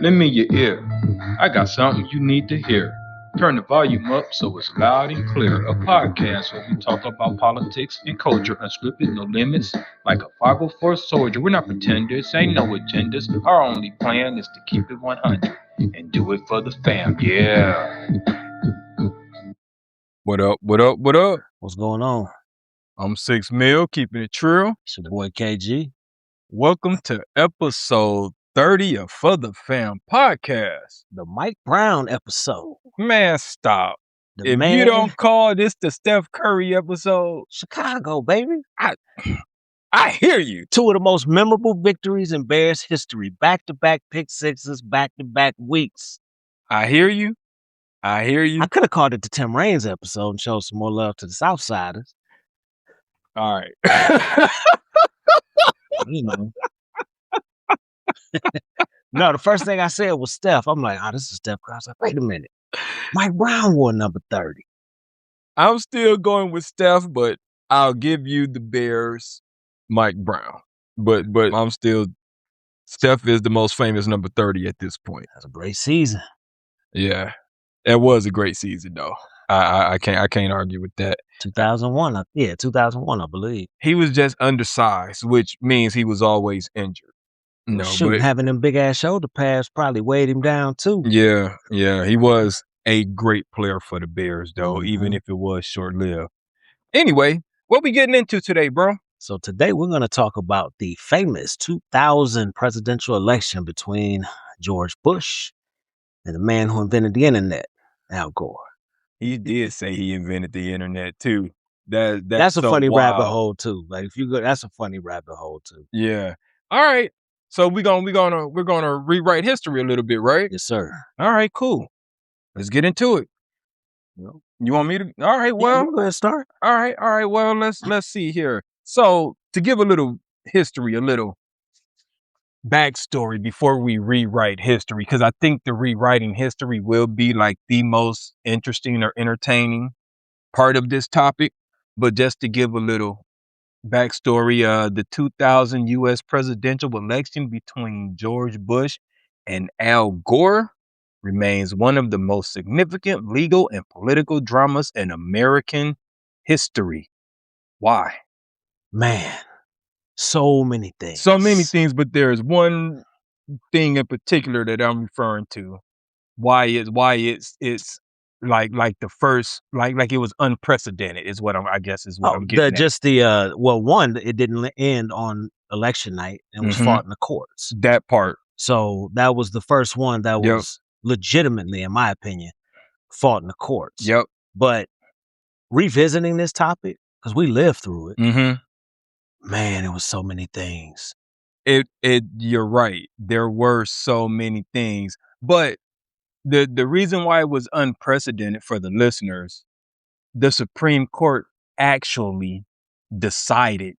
Lend me your ear. I got something you need to hear. Turn the volume up so it's loud and clear. A podcast where we talk about politics and culture, unscripted, no limits. Like a 504 soldier, we're not pretenders, ain't no agendas. Our only plan is to keep it 100 and do it for the fam. Yeah. What up? What up? What up? What's going on? I'm 6 Mil, keeping it true. It's your boy KG. Welcome to episode 30 of For the Fam podcast. The Mike Brown episode. Man, stop. The If man, you don't call this the Steph Curry episode, Chicago, baby. I hear you. Two of the most memorable victories in Bears history. Back-to-back pick sixes, back-to-back weeks. I hear you. I hear you. I could have called it the Tim Raines episode and showed some more love to the Southsiders. All right. You know. No, the first thing I said was Steph. I'm like, this is Steph Curry. I was like, wait a minute. Mike Brown wore number 30. I'm still going with Steph, but I'll give you the Bears, Mike Brown. But I'm still, Steph is the most famous number 30 at this point. That's a great season. Yeah. It was a great season though. I can't argue with that. 2001. 2001, I believe. He was just undersized, which means he was always injured. No, Shooting, having them big ass shoulder pads probably weighed him down too. Yeah. He was a great player for the Bears though, Mm-hmm. even if it was short lived. Anyway, what we getting into today, bro? So today we're going to talk about the famous 2000 presidential election between George Bush and the man who invented the internet, Al Gore. He did say he invented the internet too. That's a so funny wild. rabbit hole too. Like if you go, that's a funny rabbit hole too. Yeah. All right. So we're gonna rewrite history a little bit, right? Yes, sir. All right, cool. Let's get into it. You want me to? All right. Well, go ahead and start. All right. Well, let's see here. So to give a little history, a little backstory before we rewrite history, because I think the rewriting history will be like the most interesting or entertaining part of this topic. But just to give a little backstory, the 2000 U.S. presidential election between George Bush and Al Gore remains one of the most significant legal and political dramas in American history. Why? Man, so many things. So many things, but there's one thing in particular that I'm referring to. Why it's like the first, like it was unprecedented is what I'm getting at. Just the one, it didn't end on election night and was fought in the courts. That part. So that was the first one that was legitimately, in my opinion, fought in the courts. Yep. But revisiting this topic, because we lived through it, man, it was so many things. You're right. There were so many things, but the reason why it was unprecedented for the listeners, the Supreme Court actually decided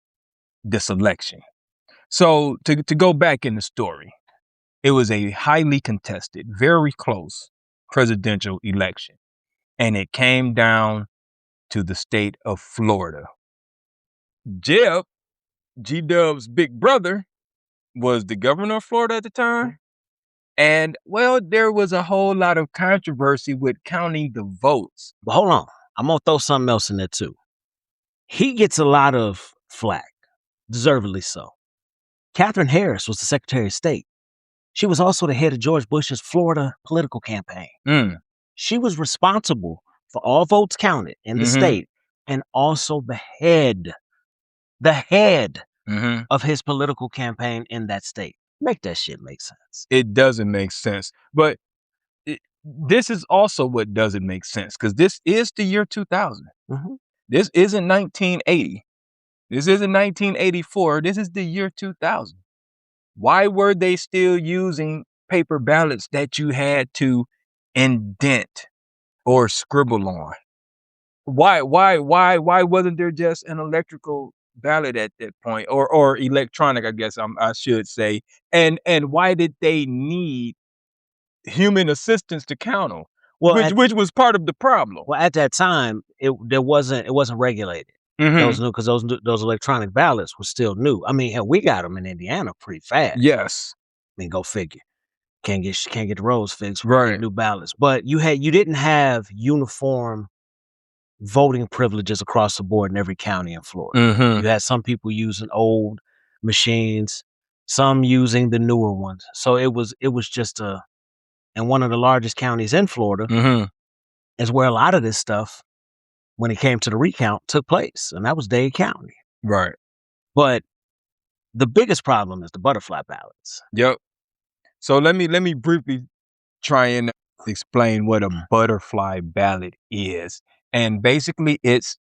this election. So to go back in the story, it was a highly contested, very close presidential election, and it came down to the state of Florida. Jeb, G-Dub's big brother, was the governor of Florida at the time. And, well, there was a whole lot of controversy with counting the votes. But hold on. I'm going to throw something else in there, too. He gets a lot of flack, deservedly so. Katherine Harris was the Secretary of State. She was also the head of George Bush's Florida political campaign. She was responsible for all votes counted in the state and also the head of his political campaign in that state. Make that shit make sense. It doesn't make sense. But this is also what doesn't make sense, because this is the year 2000. This isn't 1980. This isn't 1984. This is the year 2000. Why were they still using paper ballots that you had to indent or scribble on? Why wasn't there just an electrical ballot at that point, or electronic, I guess I should say, and why did they need human assistance to count them? Well, which was part of the problem. Well, at that time, it wasn't regulated. Those new, because those electronic ballots were still new. I mean, hell, we got them in Indiana pretty fast. Yes. I mean, go figure. Can't get the roads fixed. Right. New ballots, but you didn't have uniform voting privileges across the board in every county in Florida. You had some people using old machines, some using the newer ones. So it was just and one of the largest counties in Florida is where a lot of this stuff, when it came to the recount, took place, and that was Dade County. Right. But the biggest problem is the butterfly ballots. Yep. So let me briefly try and explain what a butterfly ballot is. And basically it's,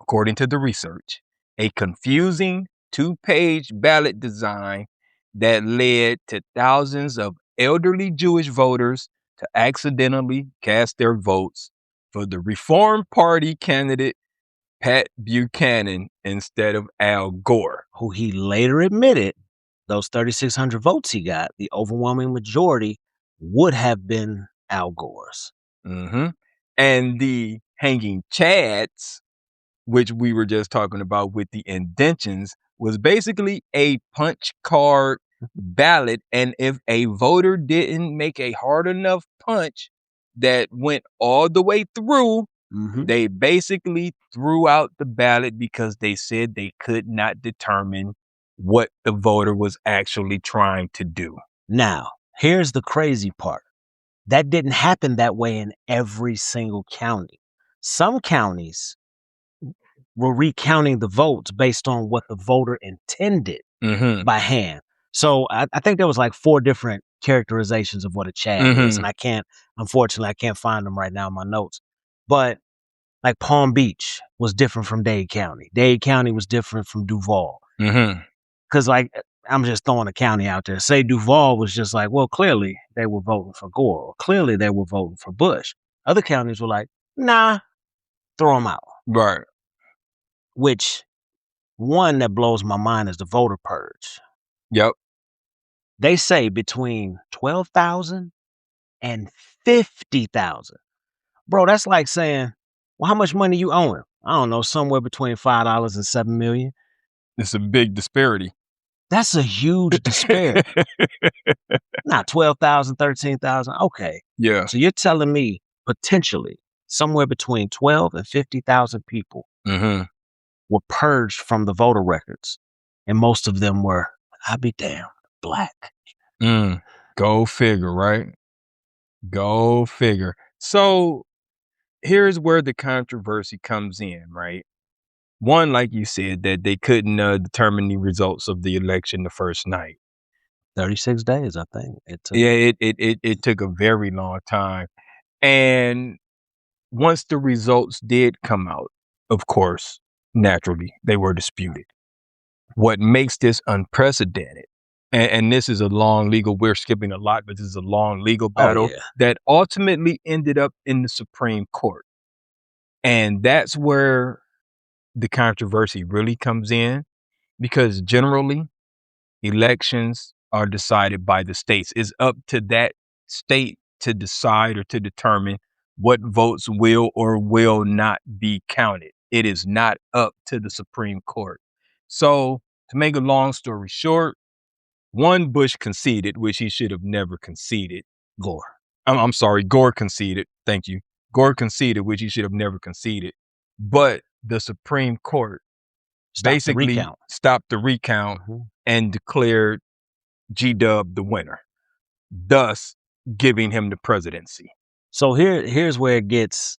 according to the research, a confusing 2-page ballot design that led to thousands of elderly Jewish voters to accidentally cast their votes for the Reform Party candidate Pat Buchanan instead of Al Gore, who he later admitted those 3,600 votes he got, the overwhelming majority would have been Al Gore's. And the hanging chads, which we were just talking about with the indentions, was basically a punch card ballot. And if a voter didn't make a hard enough punch that went all the way through, they basically threw out the ballot because they said they could not determine what the voter was actually trying to do. Now, here's the crazy part. That didn't happen that way in every single county. Some counties were recounting the votes based on what the voter intended by hand. So I think there was like 4 different characterizations of what a chad is. And unfortunately, I can't find them right now in my notes. But like Palm Beach was different from Dade County. Dade County was different from Duval. Because like, I'm just throwing a county out there. Say Duval was just like, well, clearly they were voting for Gore. Or clearly they were voting for Bush. Other counties were like, nah, throw them out. Right. Which one that blows my mind is the voter purge. Yep. They say between 12,000 and 50,000. Bro, that's like saying, well, how much money you owing? I don't know, somewhere between $5 and $7 million. It's a big disparity. That's a huge disparity. Not 12,000, 13,000. Okay. Yeah. So you're telling me potentially somewhere between 12 and 50,000 people were purged from the voter records. And most of them were, I'll be damned, black. Go figure, right? Go figure. So here's where the controversy comes in, right? One, like you said, that they couldn't determine the results of the election the first night. 36 days, I think. It took a very long time. And once the results did come out, of course, naturally, they were disputed. What makes this unprecedented, and this is a long legal, we're skipping a lot, but this is a long legal battle that ultimately ended up in the Supreme Court. And that's where the controversy really comes in, because generally elections are decided by the states. It's up to that state to decide or to determine what votes will or will not be counted. It is not up to the Supreme Court. So to make a long story short, one, Bush conceded, which he should have never conceded. Gore. I'm sorry, Gore conceded. Thank you. Gore conceded, which he should have never conceded. But the Supreme Court basically stopped the recount and declared G-Dub the winner, thus giving him the presidency. So here's where it gets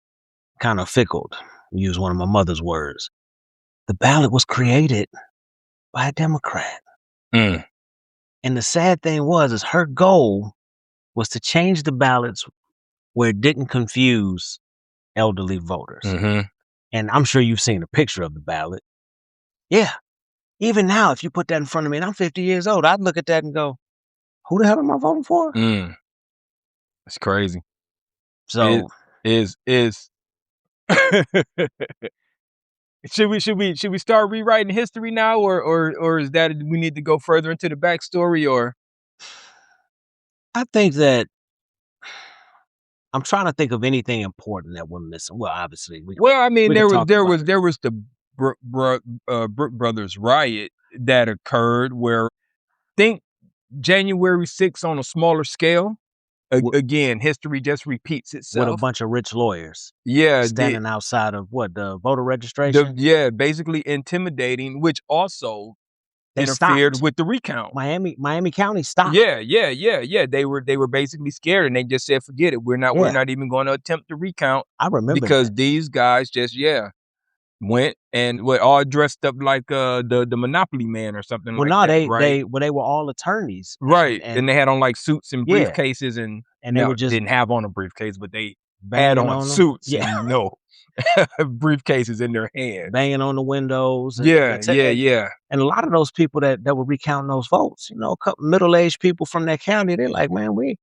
kind of fickle. Use one of my mother's words. The ballot was created by a Democrat. And the sad thing is her goal was to change the ballots where it didn't confuse elderly voters. And I'm sure you've seen a picture of the ballot. Yeah. Even now, if you put that in front of me, and I'm 50 years old, I'd look at that and go, who the hell am I voting for? It's crazy. So is should we start rewriting history now, or is that we need to go further into the backstory? Or I think that I'm trying to think of anything important that we're missing. Well, obviously, there was the Brook Brothers riot that occurred where think January 6th on a smaller scale. Again, history just repeats itself. With a bunch of rich lawyers. Yeah. Standing outside of the voter registration? Basically intimidating, which also They interfered stopped. with the recount. Miami County stopped. Yeah. They were basically scared and they just said, forget it. We're not even going to attempt to recount. I remember because that. these guys just went and were all dressed up like the Monopoly man or something like that. They were all attorneys. Right. And they had on like suits and briefcases and they were just didn't have on a briefcase, but they banging had on suits and briefcases in their hands. Banging on the windows. And And a lot of those people that were recounting those votes, a couple middle-aged people from that county, they're like, man, we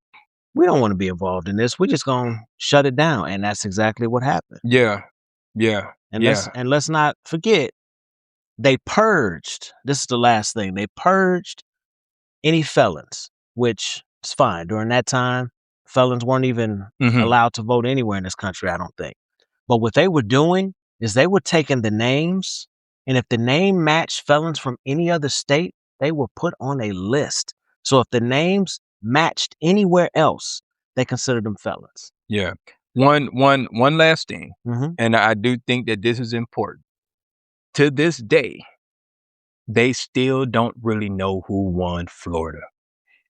don't want to be involved in this. We're just going to shut it down. And that's exactly what happened. Yeah. And let's not forget, they purged. This is the last thing. They purged any felons, which is fine. During that time, felons weren't even allowed to vote anywhere in this country, I don't think. But what they were doing is they were taking the names, and if the name matched felons from any other state, they were put on a list. So if the names matched anywhere else, they considered them felons. Yeah. One last thing, and I do think that this is important. To this day, they still don't really know who won Florida.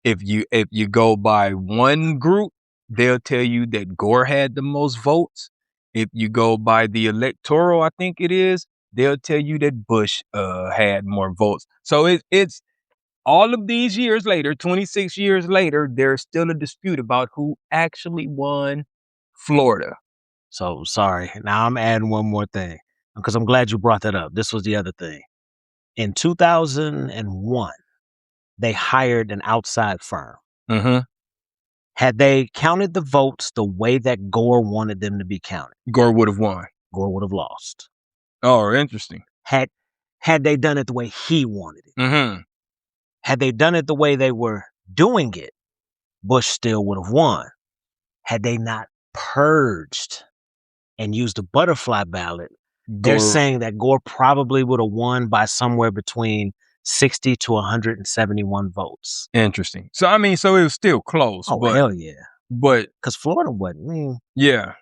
If you go by one group, they'll tell you that Gore had the most votes. If you go by the electoral, I think it is, they'll tell you that Bush had more votes. So it's all of these years later, 26 years later, there's still a dispute about who actually won Florida. So sorry. Now I'm adding one more thing because I'm glad you brought that up. This was the other thing. In 2001, they hired an outside firm. Had they counted the votes the way that Gore wanted them to be counted, Gore would have won. Gore would have lost. Oh, interesting. Had they done it the way he wanted it, had they done it the way they were doing it, Bush still would have won. Had they not purged and used a butterfly ballot, they're saying that Gore probably would have won by somewhere between 60 to 171 votes. Interesting. So, I mean, so it was still close. Oh, hell yeah. But because Florida wasn't. Yeah.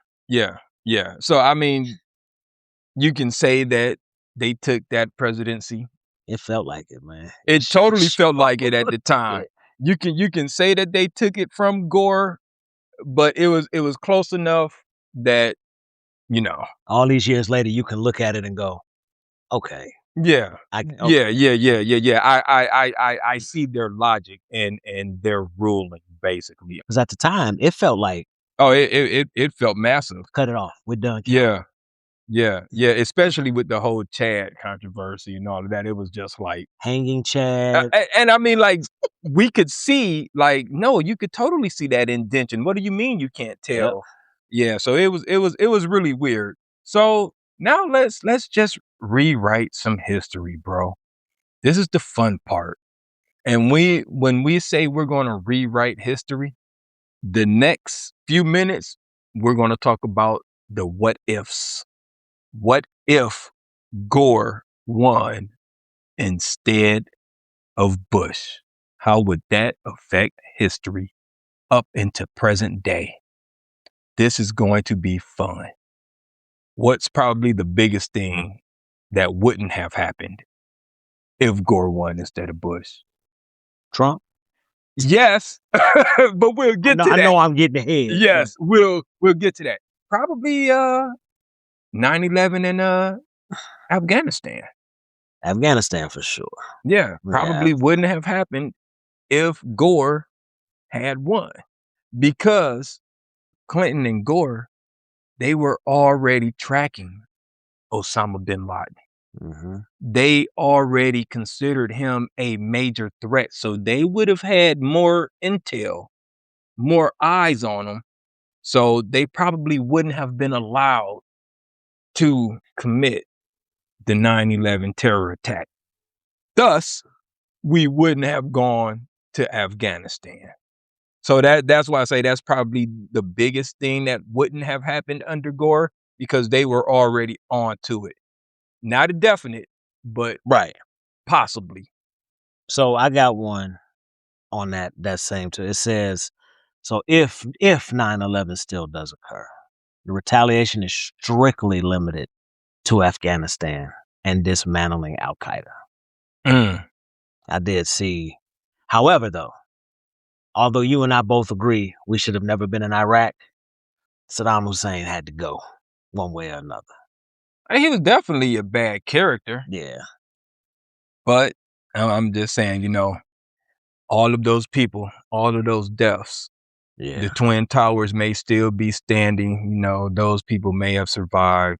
So, I mean, you can say that they took that presidency. It felt like it, man. It totally felt like it at the time. You can say that they took it from Gore, but it was close enough that, all these years later, you can look at it and go, okay. Yeah. I see their logic and their ruling, basically. Because at the time, it felt like, it felt massive. Cut it off. We're done. Yeah. Especially with the whole Chad controversy and all of that. It was just like hanging Chad. And I mean, like, we could see, like, no, you could totally see that indention. What do you mean you can't tell? Yep. Yeah. So it was really weird. So now let's just rewrite some history, bro. This is the fun part. And when we say we're going to rewrite history, the next few minutes, we're going to talk about the what ifs. What if Gore won instead of Bush? How would that affect history up into present day? This is going to be fun. What's probably the biggest thing that wouldn't have happened if Gore won instead of Bush? Trump? Yes, but we'll get to that. I know I'm getting ahead. Yes, we'll get to that. Probably 9/11 in Afghanistan. Afghanistan for sure. Yeah, probably wouldn't have happened if Gore had won, because Clinton and Gore, they were already tracking Osama bin Laden. They already considered him a major threat. So they would have had more intel, more eyes on him. So they probably wouldn't have been allowed to commit the 9/11 terror attack. Thus, we wouldn't have gone to Afghanistan. So that's why I say that's probably the biggest thing that wouldn't have happened under Gore, because they were already on to it. Not a definite, but Right. possibly. So I got one on that same too. It says, so if 9/11 still does occur, the retaliation is strictly limited to Afghanistan and dismantling Al Qaeda. I did see. However, though, although you and I both agree we should have never been in Iraq, Saddam Hussein had to go one way or another. He was definitely a bad character. Yeah. But I'm just saying, all of those people, all of those deaths, Yeah. the Twin Towers may still be standing. Those people may have survived.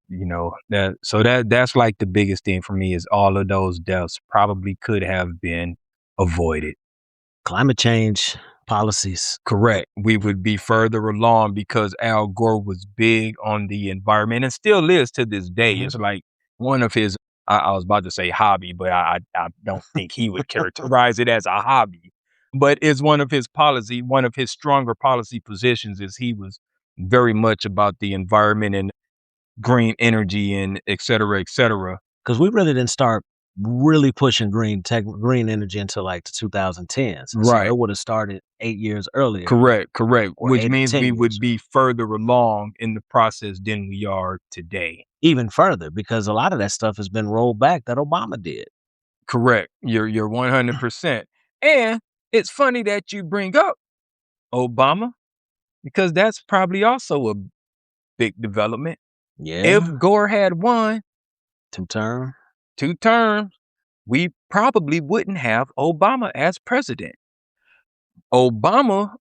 That's like the biggest thing for me is all of those deaths probably could have been avoided. Climate change policies. Correct. We would be further along because Al Gore was big on the environment and still is to this day. Mhm. It's like one of his, I was about to say hobby, but I don't think he would characterize it as a hobby. But it's one of his stronger policy positions is he was very much about the environment and green energy and et cetera, et cetera. Because we really didn't start really pushing green energy until like the 2010s. So Right. it would have started 8 years earlier. Correct. Or Which 8 or means 10 we years. would be further along in the process than we are today. Even further, because a lot of that stuff has been rolled back that Obama did. Correct. You're 100%. And it's funny that you bring up Obama because that's probably also a big development. Yeah. If Gore had won 2 terms, we probably wouldn't have Obama as president. Obama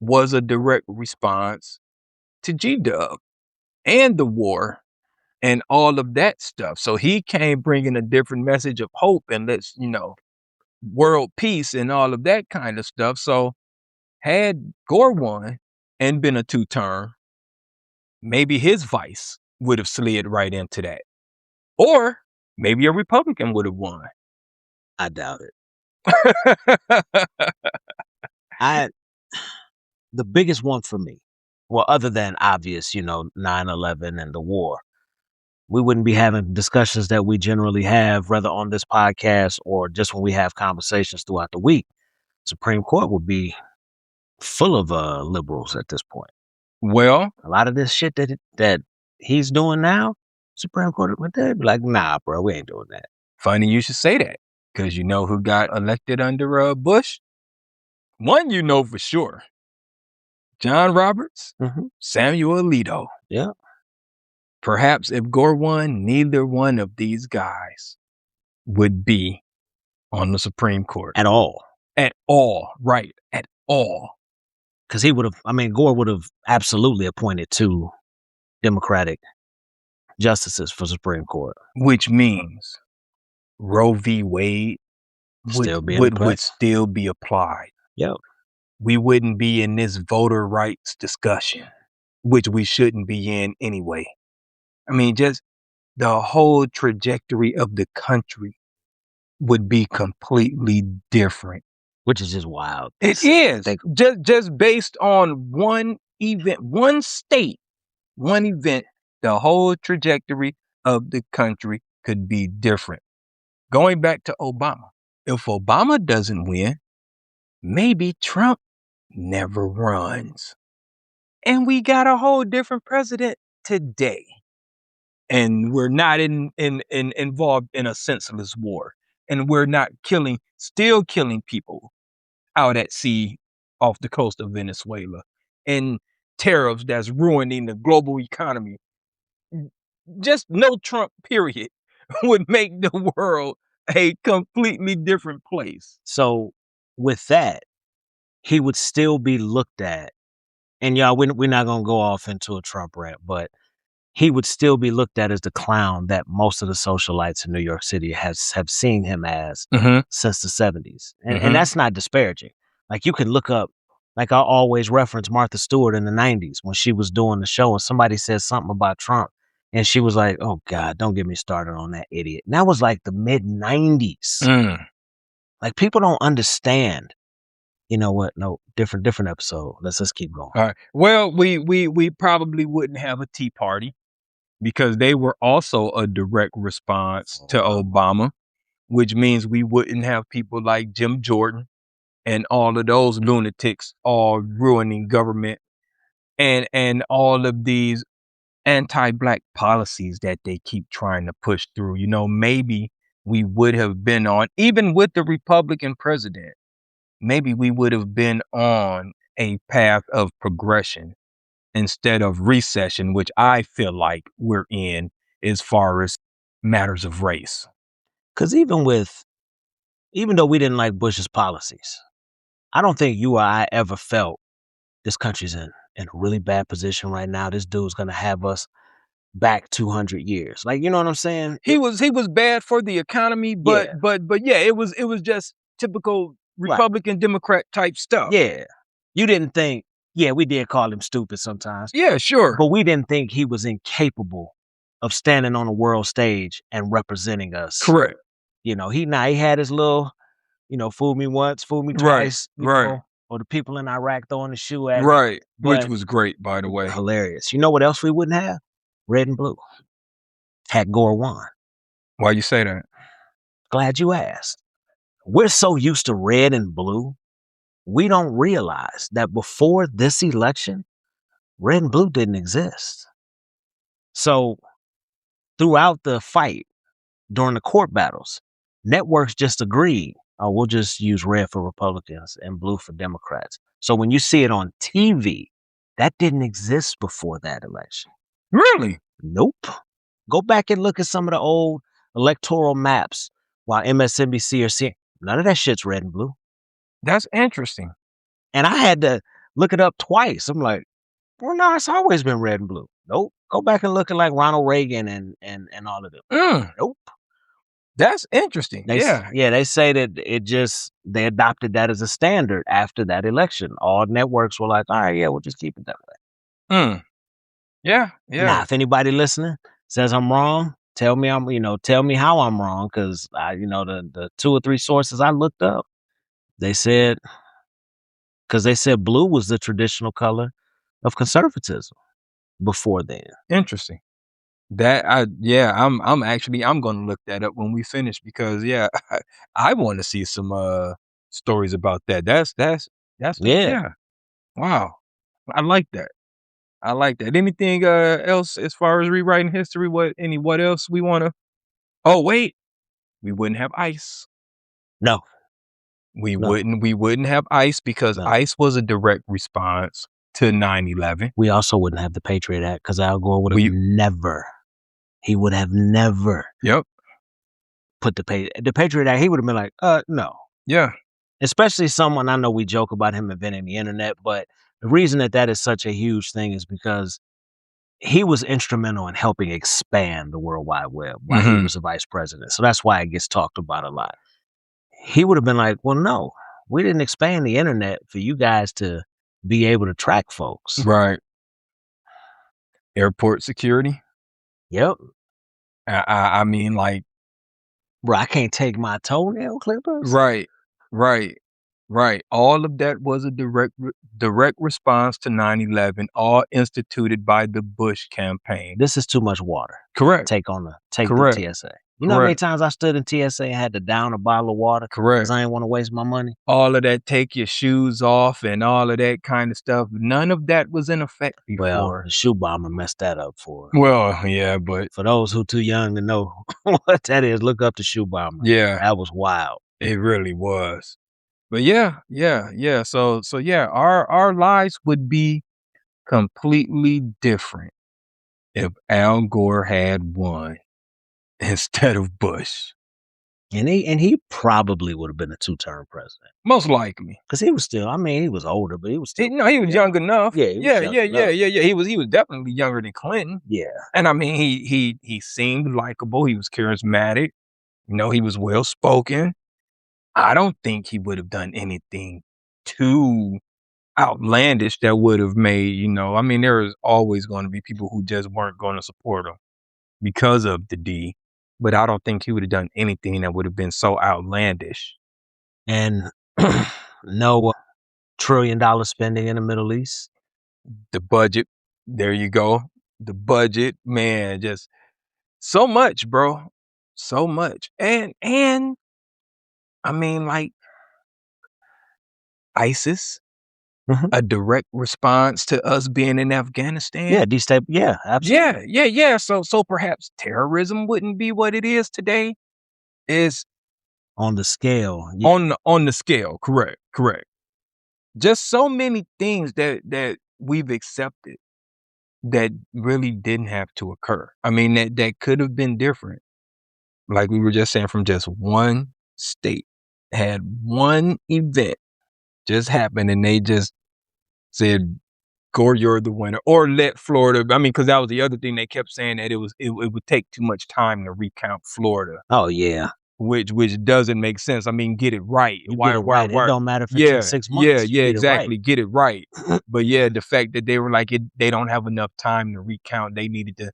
was a direct response to G-Dub and the war and all of that stuff. So he came bringing a different message of hope and world peace and all of that kind of stuff. So had Gore won and been a 2-term, maybe his vice would have slid right into that. Or maybe a Republican would have won. I doubt it. The biggest one for me, well, other than obvious, 9/11 and the war, we wouldn't be having discussions that we generally have, whether on this podcast or just when we have conversations throughout the week. Supreme Court would be full of liberals at this point. Well, a lot of this shit that he's doing now, Supreme Court would be like, nah, bro, we ain't doing that. Funny you should say that, because you know who got elected under Bush? One you know for sure. John Roberts, Samuel Alito. Yeah. Perhaps if Gore won, neither one of these guys would be on the Supreme Court. At all. At all. Right. At all. Because Gore would have absolutely appointed 2 Democratic justices for Supreme Court. Which means Roe v. Wade would still be applied. Yep. We wouldn't be in this voter rights discussion, which we shouldn't be in anyway. I mean, just the whole trajectory of the country would be completely different. Which is just wild. It is. Just based on one event, one state, one event, the whole trajectory of the country could be different. Going back to Obama, if Obama doesn't win, maybe Trump never runs. And we got a whole different president today. And we're not involved in a senseless war. And we're not still killing people out at sea off the coast of Venezuela. And tariffs that's ruining the global economy. Just no Trump, period, would make the world a completely different place. So with that, he would still be looked at, and y'all, we're not going to go off into a Trump rant, but he would still be looked at as the clown that most of the socialites in New York City have seen him as since the 70s. And that's not disparaging. Like, you can look up, like I always reference Martha Stewart in the 90s when she was doing the show and somebody said something about Trump. And she was like, oh, God, don't get me started on that idiot. And that was like the mid-90s. Like, people don't understand. You know what? No, different episode. Let's just keep going. All right. Well, we probably wouldn't have a Tea Party. because they were also a direct response to Obama, which means we wouldn't have people like Jim Jordan and all of those lunatics all ruining government and all of these anti-black policies that they keep trying to push through. You know, maybe we would have been on, even with the Republican president, maybe we would have been on a path of progression instead of recession, which I feel like we're in as far as matters of race. Because even though we didn't like Bush's policies, I don't think you or I ever felt this country's in a really bad position right now. This dude's gonna have us back 200 years. Like, you know what I'm saying? He was bad for the economy, but yeah, it was just typical Republican Democrat type stuff. Yeah. You didn't think, we did call him stupid sometimes. Yeah, sure. But we didn't think he was incapable of standing on a world stage and representing us. Correct. You know, he had his little, fool me once, fool me twice, right. Or the people in Iraq throwing a shoe at me. Right, which was great, by the way. Hilarious. You know what else we wouldn't have? Red and blue. Had Gore won. Why you say that? Glad you asked. We're so used to red and blue, we don't realize that before this election, red and blue didn't exist. So throughout the fight, during the court battles, networks just agreed, we'll just use red for Republicans and blue for Democrats. So when you see it on TV, that didn't exist before that election. Really? Nope. Go back and look at some of the old electoral maps while MSNBC or CNN. None of that shit's red and blue. That's interesting. And I had to look it up twice. I'm like, well, no, it's always been red and blue. Nope. Go back and look at like Ronald Reagan and all of them. Nope. That's interesting. They say that they adopted that as a standard after that election. All networks were like, all right, we'll just keep it that way. Yeah. Now, if anybody listening says I'm wrong, tell me how I'm wrong, because the 2 or 3 sources I looked up, they said blue was the traditional color of conservatism before then. Interesting. That I'm going to look that up when we finish, because I want to see some stories about that. That's wow. I like that. Anything else as far as rewriting history? What else we want to? Oh wait, we wouldn't have ICE. No. We wouldn't have ICE because ICE was a direct response to 9/11. We also wouldn't have the Patriot Act because Al Gore would have never. He would have never. Yep. Put the Patriot Act. He would have been like, no. Yeah. Especially someone, I know we joke about him inventing the internet, but the reason that is such a huge thing is because he was instrumental in helping expand the World Wide Web while he was the vice president. So that's why it gets talked about a lot. He would have been like, well, no, we didn't expand the internet for you guys to be able to track folks. Right. Airport security. Yep. I mean, like, bro, I can't take my toenail clippers. Right. All of that was a direct response to 9/11, all instituted by the Bush campaign. This is too much water. Correct. Take the TSA. You know how many times I stood in TSA and had to down a bottle of water? Correct. Because I didn't want to waste my money. All of that, take your shoes off and all of that kind of stuff. None of that was in effect before. Well, the shoe bomber messed that up for us. Well, yeah, but for those who too young to know what that is, look up the shoe bomber. Yeah. That was wild. It really was. But yeah. So our lives would be completely different if Al Gore had won instead of Bush. And he probably would have been a 2-term president. Most likely. Because he was still, he was older, but he was still. He was young enough. Yeah. He was definitely younger than Clinton. Yeah. And I mean, he seemed likable. He was charismatic. He was well spoken. I don't think he would have done anything too outlandish that would have made, there is always going to be people who just weren't going to support him because of the D. But I don't think he would have done anything that would have been so outlandish. And no $1 trillion spending in the Middle East. The budget, there you go. the budget, man, just so much, bro. So much. And I mean, like ISIS, a direct response to us being in Afghanistan. Yeah, absolutely. Yeah. So perhaps terrorism wouldn't be what it is today. Is On the scale. on the scale, correct. Just so many things that we've accepted that really didn't have to occur. I mean, that could have been different. Like we were just saying, from just one state had one event just happen, and they just said, Gore, you're the winner, or let Florida. I mean, because that was the other thing they kept saying, that it would take too much time to recount Florida. Oh yeah, which doesn't make sense. I mean, get it right. You get it right. It don't matter if it took 6 months. Yeah, exactly. Get it right. But yeah, the fact that they were like, they don't have enough time to recount. They needed to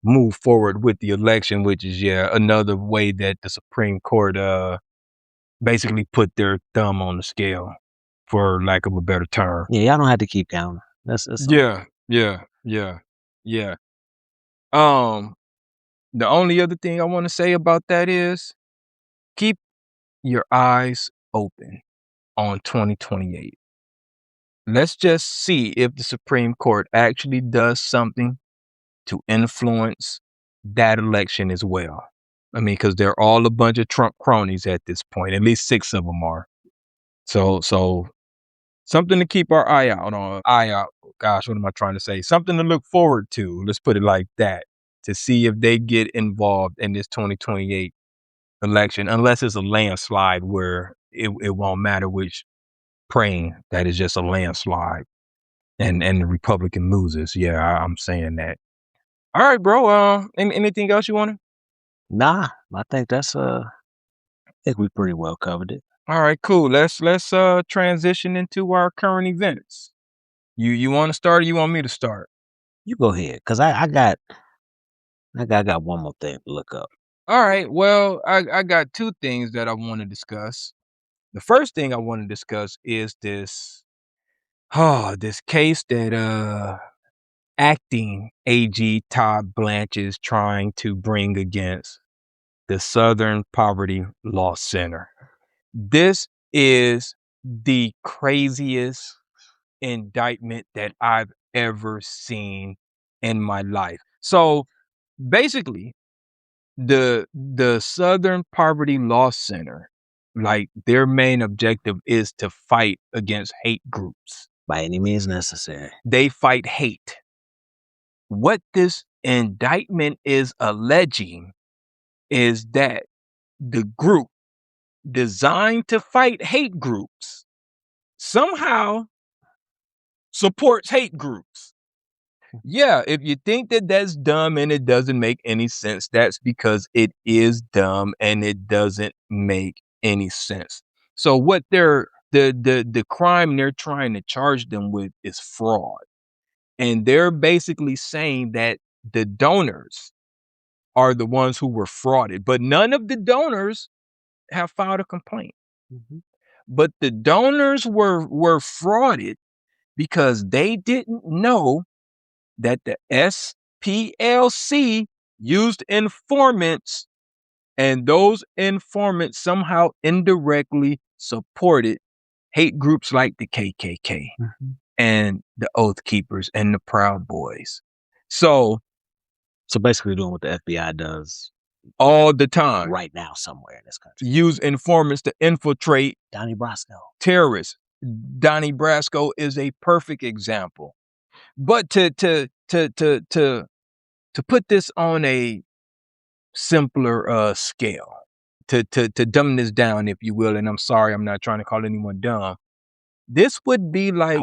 move forward with the election, which is another way that the Supreme Court basically put their thumb on the scale, for lack of a better term. Yeah, y'all don't have to keep counting. That's Yeah. The only other thing I want to say about that is keep your eyes open on 2028. Let's just see if the Supreme Court actually does something to influence that election as well. I mean, because they're all a bunch of Trump cronies at this point. At least 6 of them are. So something to keep our eye out on. Gosh, what am I trying to say? Something to look forward to. Let's put it like that. To see if they get involved in this 2028 election, unless it's a landslide where it won't matter which, praying that is just a landslide and the Republican loses. Yeah, I'm saying that. All right, bro. Anything else you want to? Nah, I think I think we pretty well covered it. All right, cool. Let's transition into our current events. You want to start, or you want me to start? You go ahead, cause I got one more thing to look up. All right. Well, I got 2 things that I want to discuss. The first thing I want to discuss is this case that acting AG Todd Blanche is trying to bring against the Southern Poverty Law Center. This is the craziest indictment that I've ever seen in my life. So basically, the Southern Poverty Law Center, like, their main objective is to fight against hate groups. By any means necessary. They fight hate. What this indictment is alleging is that the group designed to fight hate groups somehow supports hate groups. Yeah, if you think that that's dumb and it doesn't make any sense, that's because it is dumb and it doesn't make any sense. So what the crime they're trying to charge them with is fraud. And they're basically saying that the donors are the ones who were frauded, but none of the donors have filed a complaint. Mm-hmm. But the donors were frauded because they didn't know that the SPLC used informants, and those informants somehow indirectly supported hate groups like the KKK and the Oath Keepers and the Proud Boys. So basically doing what the FBI does all the time right now somewhere in this country. Use informants to infiltrate Donnie Brasco. terrorists. Donnie Brasco is a perfect example. But to put this on a simpler scale, to dumb this down, if you will, and I'm sorry, I'm not trying to call anyone dumb. This would be like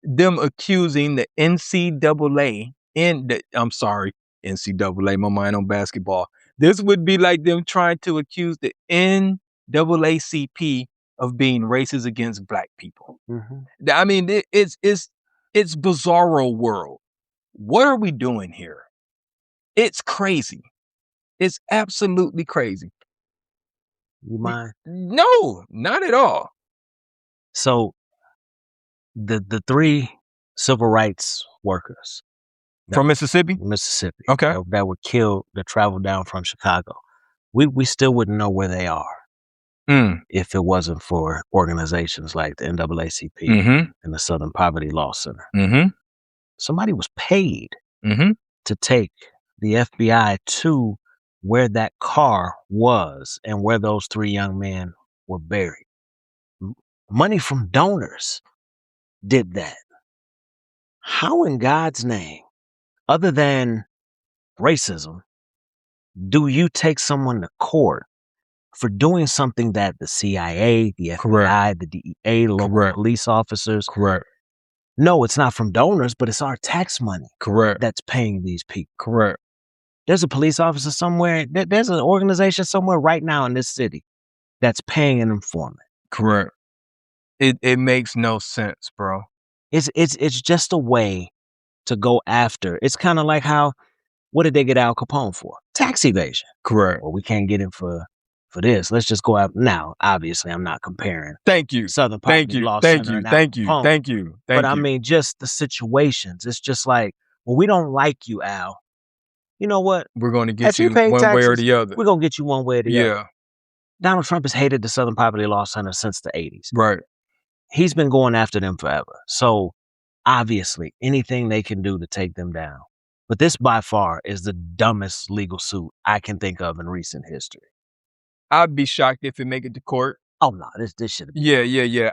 them accusing the NCAA NCAA, my mind on basketball. This would be like them trying to accuse the NAACP of being racist against black people. Mm-hmm. I mean, it's bizarro world. What are we doing here? It's crazy. It's absolutely crazy. You mind? No, not at all. So the 3 civil rights workers From Mississippi? Mississippi. Okay. That were killed, that traveled down from Chicago. We still wouldn't know where they are if it wasn't for organizations like the NAACP and the Southern Poverty Law Center. Somebody was paid to take the FBI to where that car was and where those 3 young men were buried. Money from donors did that. How in God's name, other than racism, do you take someone to court for doing something that the CIA, the FBI, the DEA, local police officers? Correct. No, it's not from donors, but it's our tax money. Correct. That's paying these people. Correct. There's a police officer somewhere. There's an organization somewhere right now in this city that's paying an informant. Correct. It makes no sense, bro. It's just a way to go after. It's kind of like how, what did they get Al Capone for? Tax evasion. Correct. Well, we can't get him for this. Let's just go out now. Obviously, I'm not comparing. Thank you. Southern Poverty Law Center and Al Capone. Thank you. But I mean, just the situations. It's just like, well, we don't like you, Al. You know what? We're going to get you one way or the other. We're going to get you one way or the other. Yeah. Donald Trump has hated the Southern Poverty Law Center since the 80s. Right. He's been going after them forever. So obviously, anything they can do to take them down. But this by far is the dumbest legal suit I can think of in recent history. I'd be shocked if it make it to court. Oh no, this should have been. Yeah.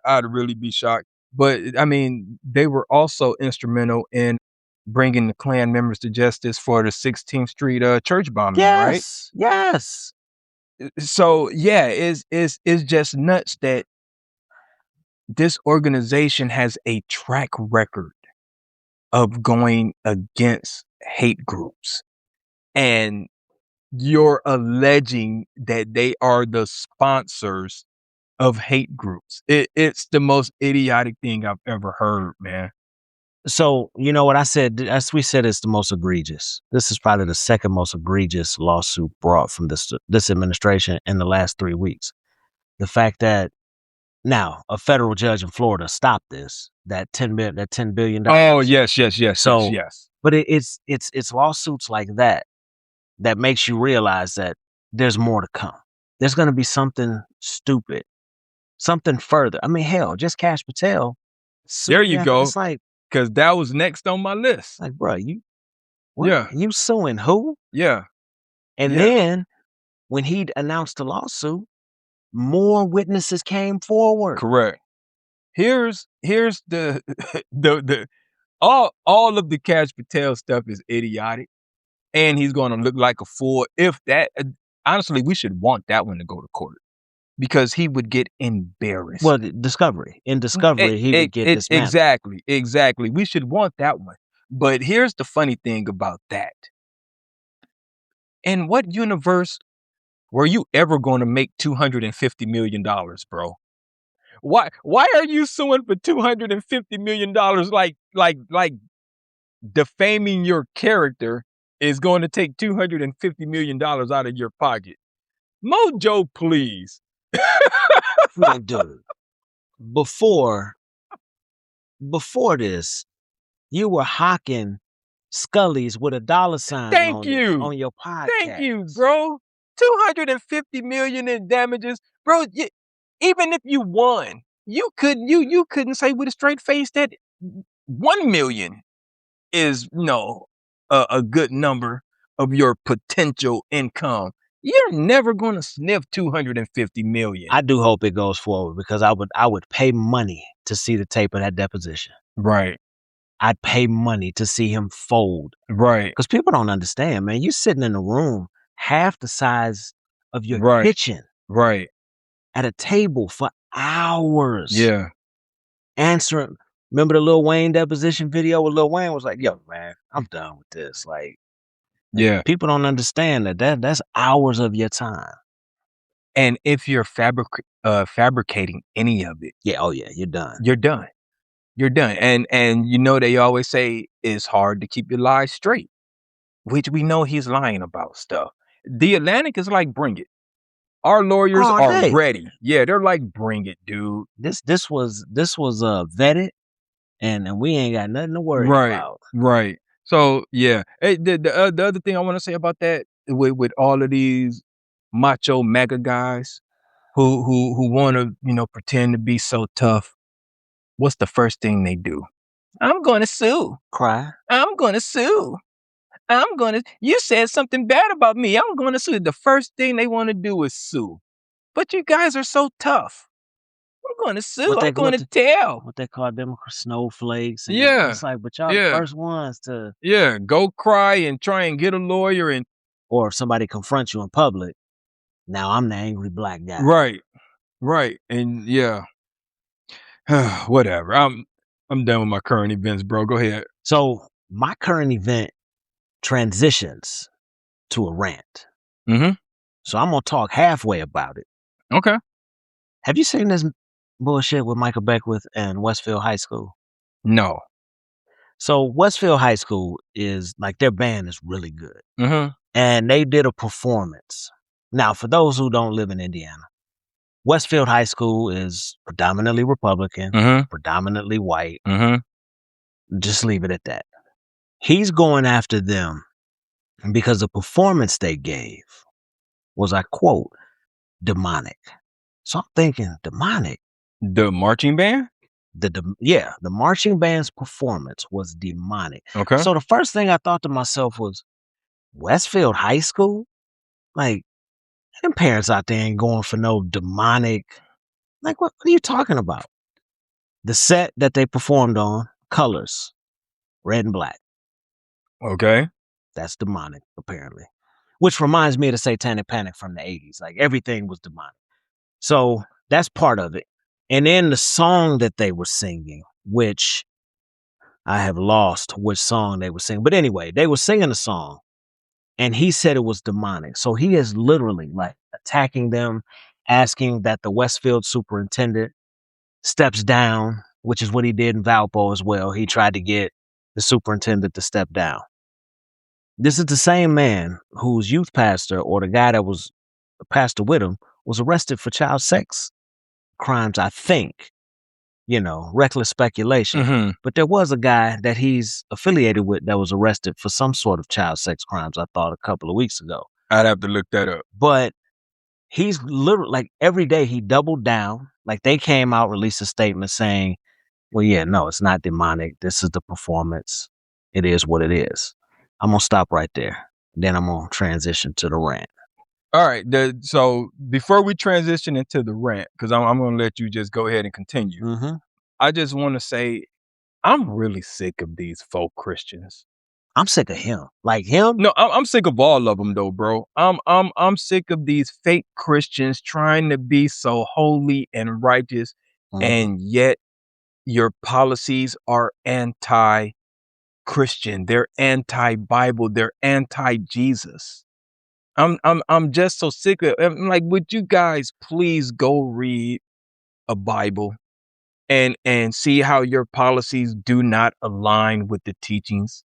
I'd really be shocked. But I mean, they were also instrumental in bringing the Klan members to justice for the 16th Street church bombing, right? Yes. So yeah, it's just nuts that this organization has a track record of going against hate groups, and you're alleging that they are the sponsors of hate groups. It's the most idiotic thing I've ever heard, man. So, you know what I said, as we said, it's the most egregious. This is probably the second most egregious lawsuit brought from this administration in the last 3 weeks. The fact that now a federal judge in Florida stopped this, that $10 billion. Oh, yes. So, yes. But it's lawsuits like that makes you realize that there's more to come. There's going to be something stupid, something further. I mean, hell, just Cash Patel. There you go. It's like, because that was next on my list. Like, bro, you suing who? Yeah. And then when he announced the lawsuit, more witnesses came forward. Correct. Here's the all of the Cash Patel stuff is idiotic, and he's going to look like a fool. If that, honestly, we should want that one to go to court because he would get embarrassed. Well, in discovery, he would get dismantled. Exactly. We should want that one. But here's the funny thing about that. In what universe were you ever going to make $250 million, bro? Why are you suing for $250 million? Like defaming your character is going to take $250 million out of your pocket. Mojo, please. Like, dude, before this, you were hawking Scully's with a dollar sign on your podcast. Thank you, bro. $250 million in damages. Bro, even if you won, you couldn't say with a straight face that 1 million is a good number of your potential income. You're never going to sniff 250 million. I do hope it goes forward because I would pay money to see the tape of that deposition. Right. I'd pay money to see him fold. Right. Because people don't understand, man. You're sitting in a room half the size of your kitchen. Right. At a table for hours. Yeah. Answering. Remember the Lil Wayne deposition video where Lil Wayne was like, yo, man, I'm done with this. Like, yeah. People don't understand that's hours of your time. And if you're fabricating any of it. Yeah, you're done. You're done. And they always say it's hard to keep your lies straight, which we know he's lying about stuff. The Atlantic is like, bring it. Our lawyers are ready. Yeah, they're like, bring it, dude. This was vetted, and we ain't got nothing to worry about. Right. So yeah, hey, the other thing I want to say about that with all of these macho mega guys who want to pretend to be so tough, what's the first thing they do? I'm going to sue. Cry. I'm going to sue. You said something bad about me. I'm going to sue. The first thing they want to do is sue. But you guys are so tough. I'm going to sue. I'm going to tell. What they call them snowflakes. And Yeah. It's like, but y'all the first ones to. Yeah. Go cry and try and get a lawyer. Or if somebody confronts you in public, now I'm the angry black guy. Right. Right. And yeah. Whatever. I'm done with my current events, bro. Go ahead. So my current event transitions to a rant. Mm-hmm. So I'm gonna talk halfway about it. Okay. Have you seen this bullshit with Michael Beckwith and Westfield High School? No. So Westfield High School is like, their band is really good. Mm-hmm. And they did a performance. Now, for those who don't live in Indiana, Westfield High School is predominantly Republican, predominantly white. Just leave it at that. He's going after them because the performance they gave was, I quote, demonic. So I'm thinking, demonic? The marching band? The marching band's performance was demonic. Okay. So the first thing I thought to myself was, Westfield High School? Like, them parents out there ain't going for no demonic. Like, what are you talking about? The set that they performed on, colors, red and black. Okay. That's demonic, apparently. Which reminds me of the Satanic Panic from the 80s. Like, everything was demonic. So that's part of it. And then the song that they were singing, which I have lost which song they were singing. But anyway, they were singing a song and he said it was demonic. So he is literally like attacking them, asking that the Westfield superintendent steps down, which is what he did in Valpo as well. He tried to get the superintendent to step down. This is the same man whose youth pastor, or the guy that was a pastor with him, was arrested for child sex crimes, I think. Reckless speculation. But there was a guy that he's affiliated with that was arrested for some sort of child sex crimes, I thought, a couple of weeks ago. I'd have to look that up. But he's literally, like, every day he doubled down. Like, they came out, released a statement saying, well, yeah, no, it's not demonic. This is the performance. It is what it is. I'm going to stop right there. Then I'm going to transition to the rant. All right. So before we transition into the rant, because I'm going to let you just go ahead and continue. I just want to say, I'm really sick of these folk Christians. I'm sick of him. Like him? No, I'm sick of all of them though, bro. I'm sick of these fake Christians trying to be so holy and righteous, and yet your policies are anti-Christian. They're anti-Bible. They're anti-Jesus. I'm just so sick of it. I'm like, would you guys please go read a Bible and see how your policies do not align with the teachings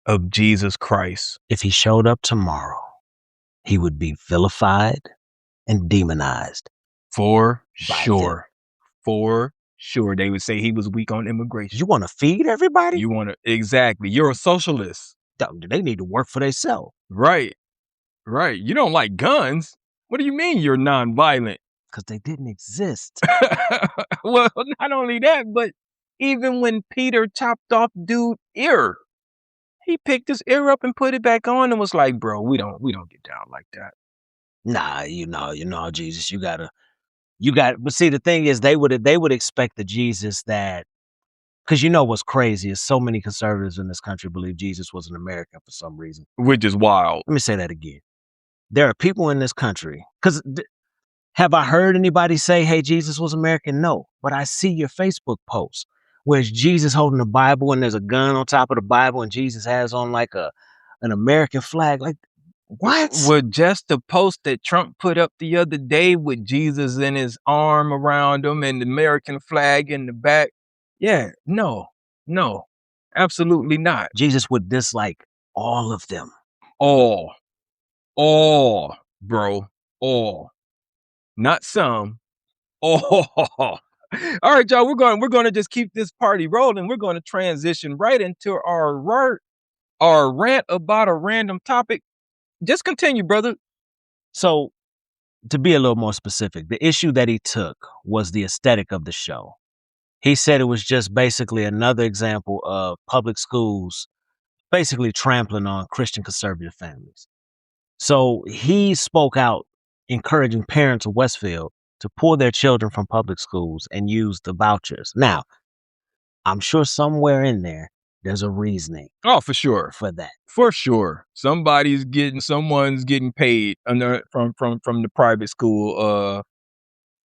of Jesus Christ? If he showed up tomorrow, he would be vilified and demonized. For sure. For sure. They would say he was weak on immigration. You want to feed everybody? Exactly. You're a socialist. They need to work for themselves. Right. Right. You don't like guns. What do you mean you're nonviolent? Because they didn't exist. Well, not only that, but even when Peter chopped off dude's ear, he picked his ear up and put it back on and was like, bro, we don't get down like that. Nah, Jesus, you gotta, but see, the thing is, they would expect the Jesus that, because what's crazy is so many conservatives in this country believe Jesus was an American for some reason. Which is wild. Let me say that again. There are people in this country, because have I heard anybody say, hey, Jesus was American? No, but I see your Facebook posts where it's Jesus holding the Bible and there's a gun on top of the Bible and Jesus has on like an American flag. Like, what? Well, just the post that Trump put up the other day with Jesus and his arm around him and the American flag in the back. Yeah, no, absolutely not. Jesus would dislike all of them. All, bro, all. Not some. All. All right, y'all, we're going to just keep this party rolling. We're going to transition right into our or rant about a random topic, just continue, brother. So, to be a little more specific, the issue that he took was the aesthetic of the show. He said it was just basically another example of public schools basically trampling on Christian conservative families. So he spoke out, encouraging parents of Westfield to pull their children from public schools and use the vouchers. Now, I'm sure somewhere in there's a reasoning Oh, for sure. for that. For sure. Someone's getting paid from the private school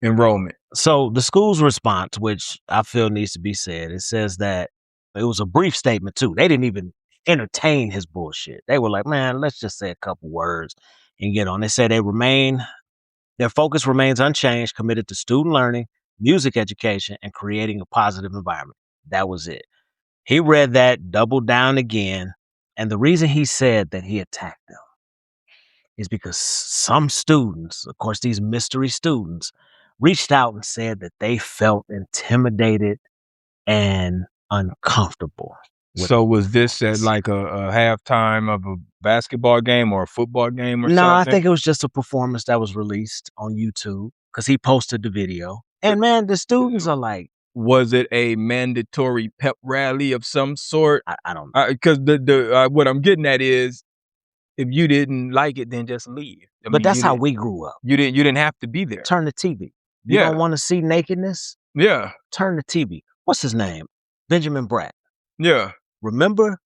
enrollment. So the school's response, which I feel needs to be said, it says that it was a brief statement too. They didn't even entertain his bullshit. They were like, man, let's just say a couple words and get on. They said their focus remains unchanged, committed to student learning, music education, and creating a positive environment. That was it. He read that, doubled down again, and the reason he said that he attacked them is because some students, of course, these mystery students, reached out and said that they felt intimidated and uncomfortable. So was this at like a halftime of a basketball game or a football game or something? No, I think it was just a performance that was released on YouTube because he posted the video. And man, the students are like, was it a mandatory pep rally of some sort? I don't know. Because what I'm getting at is, if you didn't like it, then just leave. But that's how we grew up. You didn't have to be there. Turn the TV. You don't want to see nakedness? Yeah. Turn the TV. What's his name? Benjamin Bratt. Yeah. Remember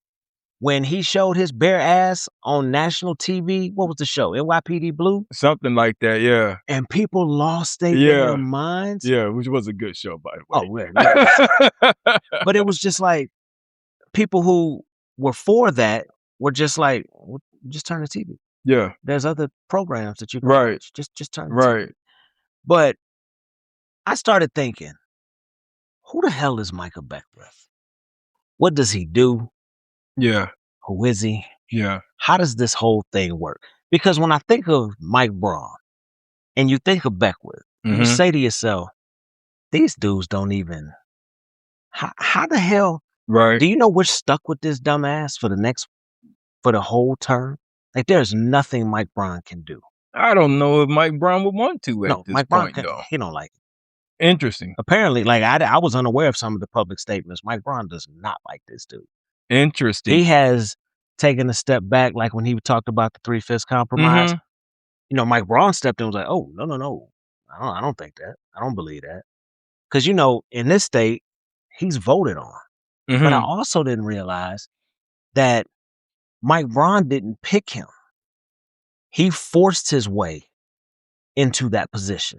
when he showed his bare ass on national TV? What was the show? NYPD Blue? Something like that, yeah. And people lost their damn minds? Yeah, which was a good show, by the way. Oh, weird. But it was just like, people who were for that were just like, well, just turn the TV. Yeah. There's other programs that you can watch. Just turn the TV. But I started thinking, who the hell is Micah Beckwith? What does he do? Yeah. Who is he? Yeah. How does this whole thing work? Because when I think of Mike Braun and you think of Beckwith, you say to yourself, these dudes don't even, how the hell, do you know we're stuck with this dumbass for the whole term? Like, there's nothing Mike Braun can do. I don't know if Mike Braun would want to at this Mike point, Braun, though. He don't like it. Interesting. Apparently, like, I was unaware of some of the public statements. Mike Braun does not like this dude. Interesting. He has taken a step back, like when he talked about the 3/5 compromise. You know, Mike Braun stepped in and was like, oh, no. I don't think that. I don't believe that. Because, you know, in this state, he's voted on. But I also didn't realize that Mike Braun didn't pick him. He forced his way into that position.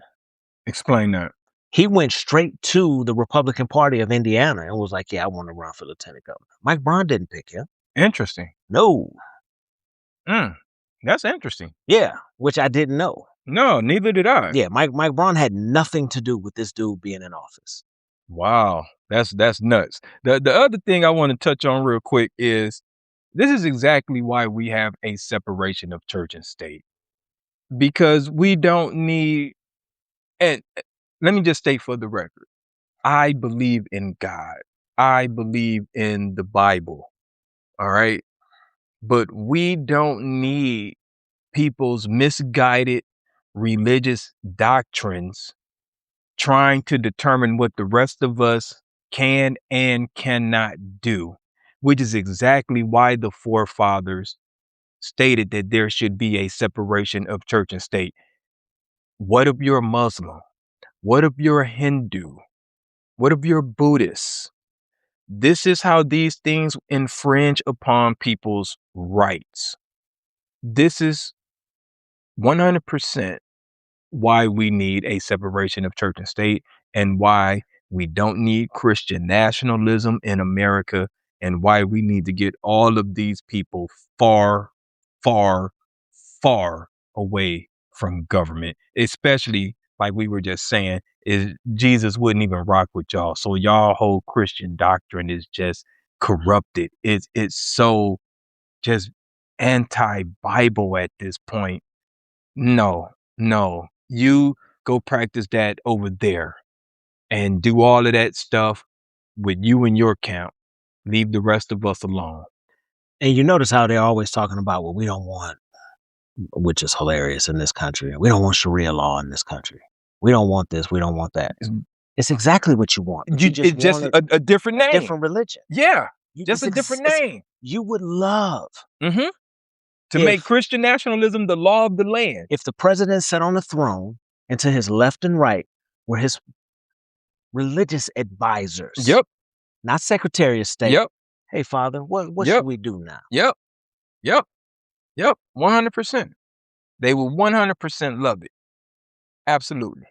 Explain that. He went straight to the Republican Party of Indiana and was like, yeah, I want to run for lieutenant governor. Mike Braun didn't pick him. Interesting. No. That's interesting. Yeah, which I didn't know. No, neither did I. Yeah, Mike Braun had nothing to do with this dude being in office. Wow, that's nuts. The other thing I want to touch on real quick is, this is exactly why we have a separation of church and state. Because we don't need, and let me just state for the record, I believe in God. I believe in the Bible. All right. But we don't need people's misguided religious doctrines trying to determine what the rest of us can and cannot do, which is exactly why the forefathers stated that there should be a separation of church and state. What if you're a Muslim? What if you're a Hindu? What if you're Buddhist? This is how these things infringe upon people's rights. This is 100% why we need a separation of church and state, and why we don't need Christian nationalism in America, and why we need to get all of these people far, far, far away from government, especially, like we were just saying, is Jesus wouldn't even rock with y'all. So y'all whole Christian doctrine is just corrupted. It's so just anti-Bible at this point. No, you go practice that over there and do all of that stuff with you and your camp. Leave the rest of us alone. And you notice how they're always talking about what we don't want, which is hilarious in this country. We don't want Sharia law in this country. We don't want this. We don't want that. It's exactly what you want. It's just a different name. Different religion. Yeah. Just a different name. You would love to make Christian nationalism the law of the land. If the president sat on the throne and to his left and right were his religious advisors. Yep. Not Secretary of State. Yep. Hey, Father, what should we do now? Yep. 100%. They will 100% love it. Absolutely.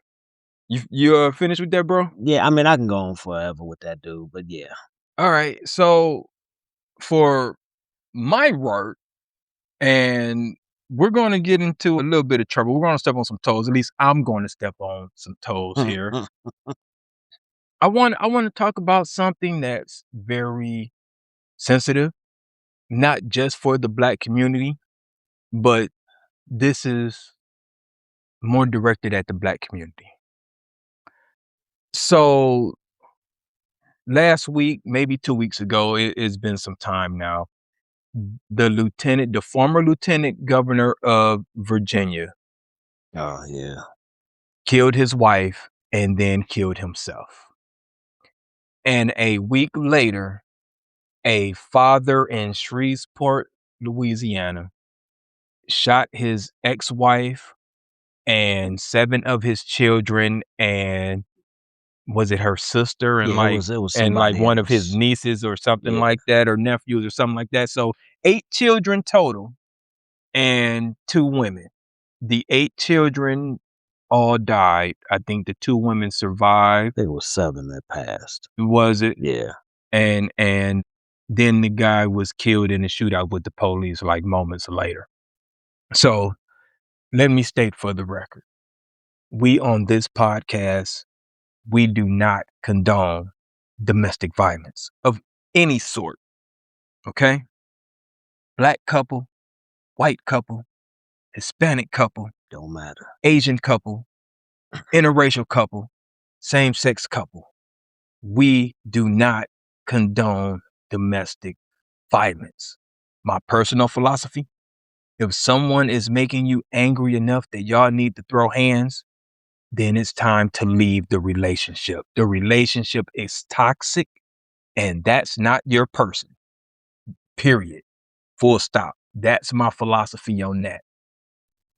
You finished with that, bro? Yeah, I mean, I can go on forever with that dude, but yeah. All right. So for my work, and we're going to get into a little bit of trouble. We're going to step on some toes. At least I'm going to step on some toes here. I want to talk about something that's very sensitive, not just for the Black community, but this is more directed at the Black community. So last week, maybe 2 weeks ago, it's been some time now, the former lieutenant governor of Virginia killed his wife and then killed himself. And a week later, a father in Shreveport, Louisiana, shot his ex-wife and 7 of his children, and was it her sister and one of his nieces or something like that, or nephews or something like that. So 8 children total and 2 women. The 8 children all died. I think the 2 women survived. There was 7 that passed. Was it? Yeah. And then the guy was killed in a shootout with the police like moments later. So let me state for the record, we on this podcast, we do not condone domestic violence of any sort. Okay? Black couple, white couple, Hispanic couple, don't matter. Asian couple, interracial couple, same-sex couple. We do not condone domestic violence. My personal philosophy, if someone is making you angry enough that y'all need to throw hands, then it's time to leave the relationship. The relationship is toxic, and that's not your person. Period. Full stop. That's my philosophy on that.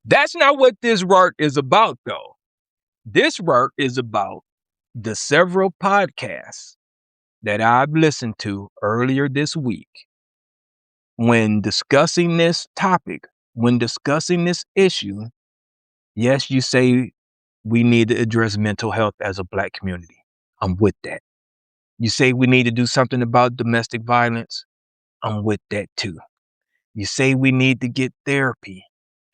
That's not what this work is about, though. This work is about the several podcasts that I've listened to earlier this week. When discussing this topic, when discussing this issue, yes, you say we need to address mental health as a Black community. I'm with that. You say we need to do something about domestic violence. I'm with that too. You say we need to get therapy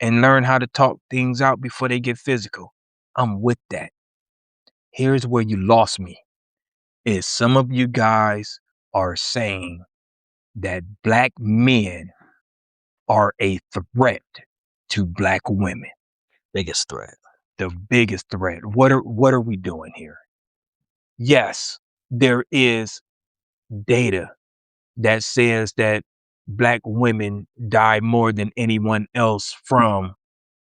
and learn how to talk things out before they get physical. I'm with that. Here's where you lost me. Is some of you guys are saying that Black men are a threat to Black women. Biggest threat. The biggest threat. What are we doing here? Yes, there is data that says that Black women die more than anyone else from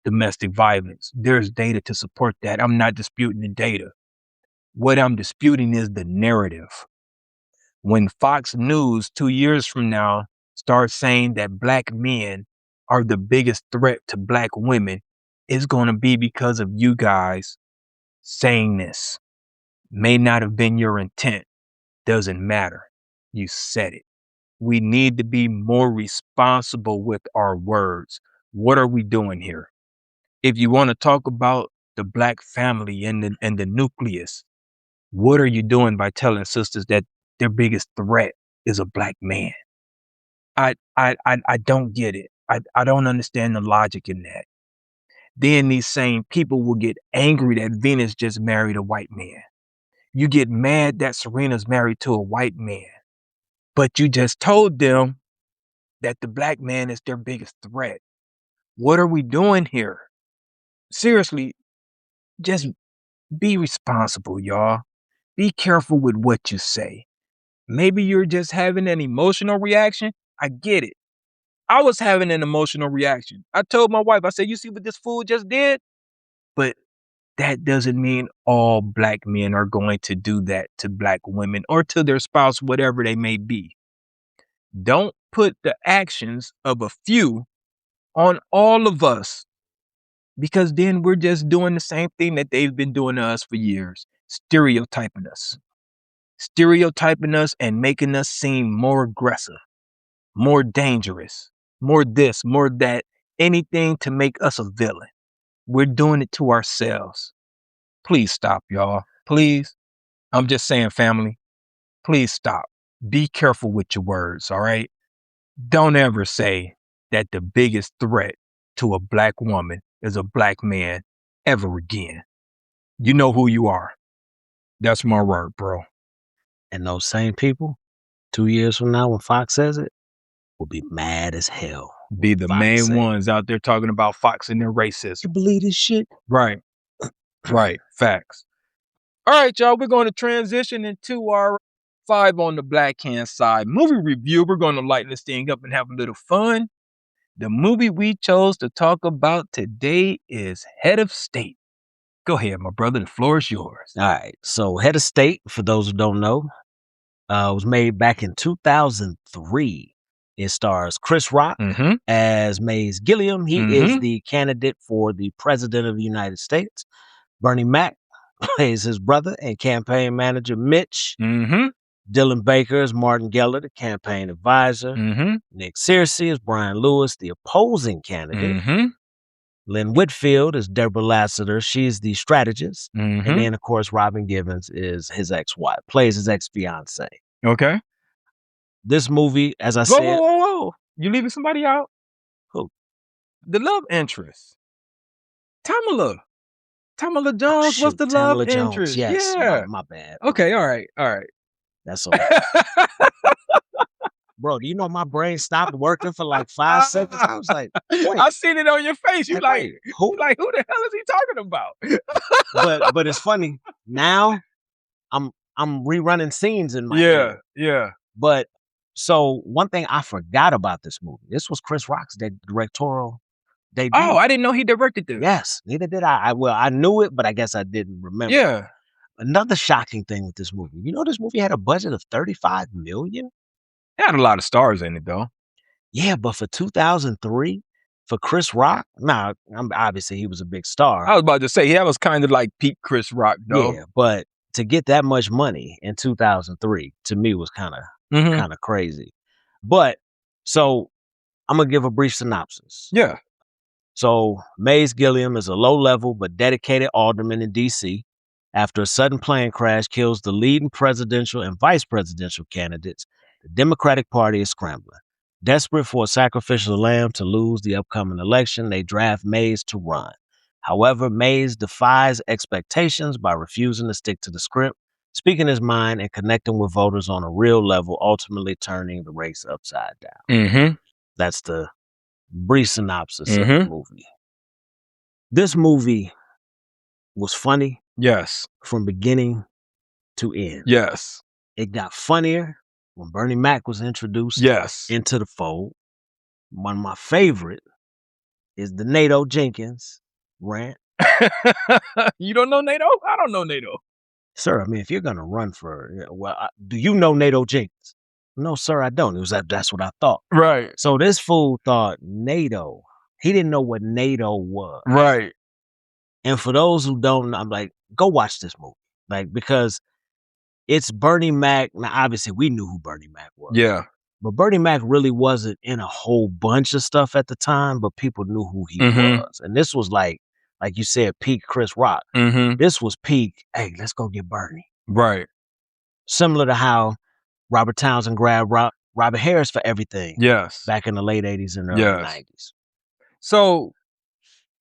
domestic violence. There's data to support that. I'm not disputing the data. What I'm disputing is the narrative. When Fox News 2 years from now starts saying that Black men are the biggest threat to Black women, it's going to be because of you guys saying this. May not have been your intent. Doesn't matter. You said it. We need to be more responsible with our words. What are we doing here? If you want to talk about the Black family and the nucleus, what are you doing by telling sisters that their biggest threat is a Black man? I don't get it. I don't understand the logic in that. Then these same people will get angry that Venus just married a white man. You get mad that Serena's married to a white man, but you just told them that the Black man is their biggest threat. What are we doing here? Seriously, just be responsible, y'all. Be careful with what you say. Maybe you're just having an emotional reaction. I get it. I was having an emotional reaction. I told my wife, I said, you see what this fool just did? But that doesn't mean all black men are going to do that to black women or to their spouse, whatever they may be. Don't put the actions of a few on all of us, because then we're just doing the same thing that they've been doing to us for years, stereotyping us and making us seem more aggressive, more dangerous, more this, more that, anything to make us a villain. We're doing it to ourselves. Please stop, y'all. Please. I'm just saying, family, please stop. Be careful with your words, all right? Don't ever say that the biggest threat to a black woman is a black man ever again. You know who you are. That's my word, bro. And those same people, 2 years from now, when Fox says it, will be mad as hell. Be the Fox main say, ones out there talking about Fox and their racism. you believe this shit? Right. Right. Facts. All right, y'all. We're going to transition into our 5 on the black hand side movie review. We're going to lighten this thing up and have a little fun. The movie we chose to talk about today is Head of State. Go ahead, my brother. The floor is yours. All right. So Head of State, for those who don't know, was made back in 2003. It stars Chris Rock as Mays Gilliam. He is the candidate for the president of the United States. Bernie Mac plays his brother and campaign manager Mitch. Dylan Baker is Martin Geller, the campaign advisor. Nick Searcy is Brian Lewis, the opposing candidate. Lynn Whitfield is Deborah Lassiter. She's the strategist. And then, of course, Robin Givens is his ex-wife, plays his ex-fiance. Okay. This movie, as I said... Whoa. You leaving somebody out? Who? The love interest. Tamala Jones was the love interest. Yes, yeah. my bad. Okay, all right. That's all right. Bro, do you know my brain stopped working for like 5 seconds? I was like, wait. I seen it on your face. You like, who? who the hell is he talking about? but it's funny. Now I'm rerunning scenes in my head. Yeah. But so one thing I forgot about this movie. This was Chris Rock's directorial debut. Oh, I didn't know he directed this. Yes, neither did I. I knew it, but I guess I didn't remember. Yeah. Another shocking thing with this movie. You know, this movie had a budget of $35 million. It had a lot of stars in it, though. Yeah, but for 2003, for Chris Rock, obviously he was a big star. I was about to say, that was kind of like peak Chris Rock, though. Yeah, but to get that much money in 2003, to me, was kind of crazy. But, so, I'm going to give a brief synopsis. Yeah. So, Mays Gilliam is a low-level but dedicated alderman in D.C. after a sudden plane crash kills the leading presidential and vice presidential candidates. The Democratic Party is scrambling. Desperate for a sacrificial lamb to lose the upcoming election, they draft Mays to run. However, Mays defies expectations by refusing to stick to the script, speaking his mind, and connecting with voters on a real level, ultimately turning the race upside down. That's the brief synopsis of the movie. This movie was funny. Yes. From beginning to end. Yes. It got funnier when Bernie Mac was introduced into the fold. One of my favorite is the Nato Jenkins rant. You don't know Nato? I don't know Nato. Sir, I mean, if you're going to run for, do you know Nato Jenkins? No, sir, I don't. It was that's what I thought. Right. So this fool thought NATO. He didn't know what NATO was. Right. And for those who don't know, I'm like, go watch this movie. Like, because it's Bernie Mac. Now, obviously, we knew who Bernie Mac was. Yeah. But Bernie Mac really wasn't in a whole bunch of stuff at the time, but people knew who he was. And this was like you said, peak Chris Rock. This was peak, hey, let's go get Bernie. Right. Similar to how Robert Townsend grabbed Robert Harris for everything. Yes. Back in the late 80s and early 90s. So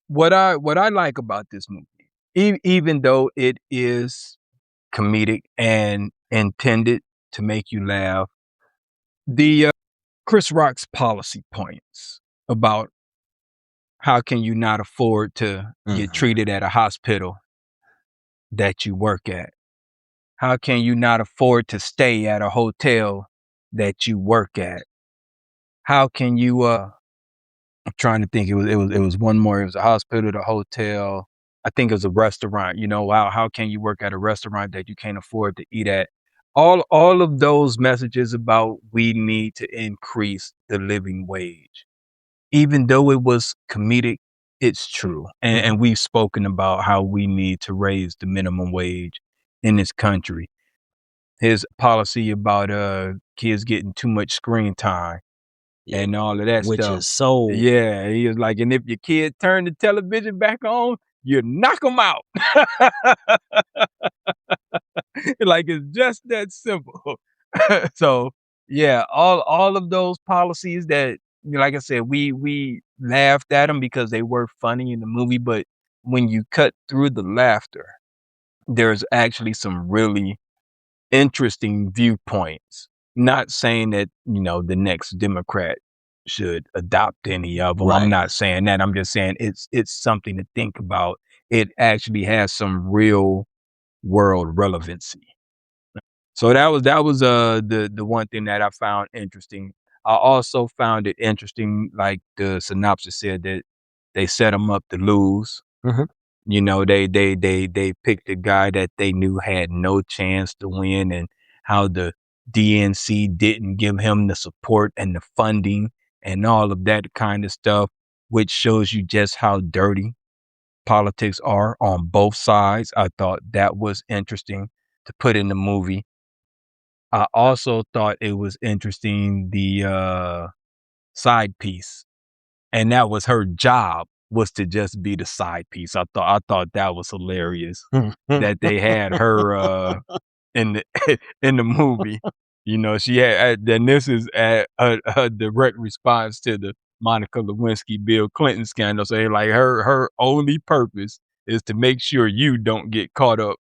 what I like about this movie, even though it is comedic and intended to make you laugh, the Chris Rock's policy points about how can you not afford to get treated at a hospital that you work at? How can you not afford to stay at a hotel that you work at? how can you I'm trying to think. It was one more. It was a hospital, a hotel. I think it was a restaurant. How can you work at a restaurant that you can't afford to eat at? All of those messages about we need to increase the living wage. Even though it was comedic, it's true. And we've spoken about how we need to raise the minimum wage in this country. His policy about kids getting too much screen time and all of that which stuff. is so Yeah, he was like, and if your kid turn the television back on, you knock them out. Like it's just that simple. So yeah, all of those policies that, like I said, we laughed at them because they were funny in the movie, but when you cut through the laughter, there's actually some really interesting viewpoints. Not saying that, the next Democrat should adopt any of them. Right. I'm not saying that. I'm just saying it's something to think about. It actually has some real world relevancy. So that was the one thing that I found interesting. I also found it interesting, like the synopsis said, that they set them up to lose. Mhm. They picked a guy that they knew had no chance to win, and how the DNC didn't give him the support and the funding and all of that kind of stuff, which shows you just how dirty politics are on both sides. I thought that was interesting to put in the movie. I also thought it was interesting, the side piece, and that was her job, was to just be the side piece. I thought that was hilarious that they had her in the in the movie. She had, and this is a direct response to the Monica Lewinsky Bill Clinton scandal. So like her only purpose is to make sure you don't get caught up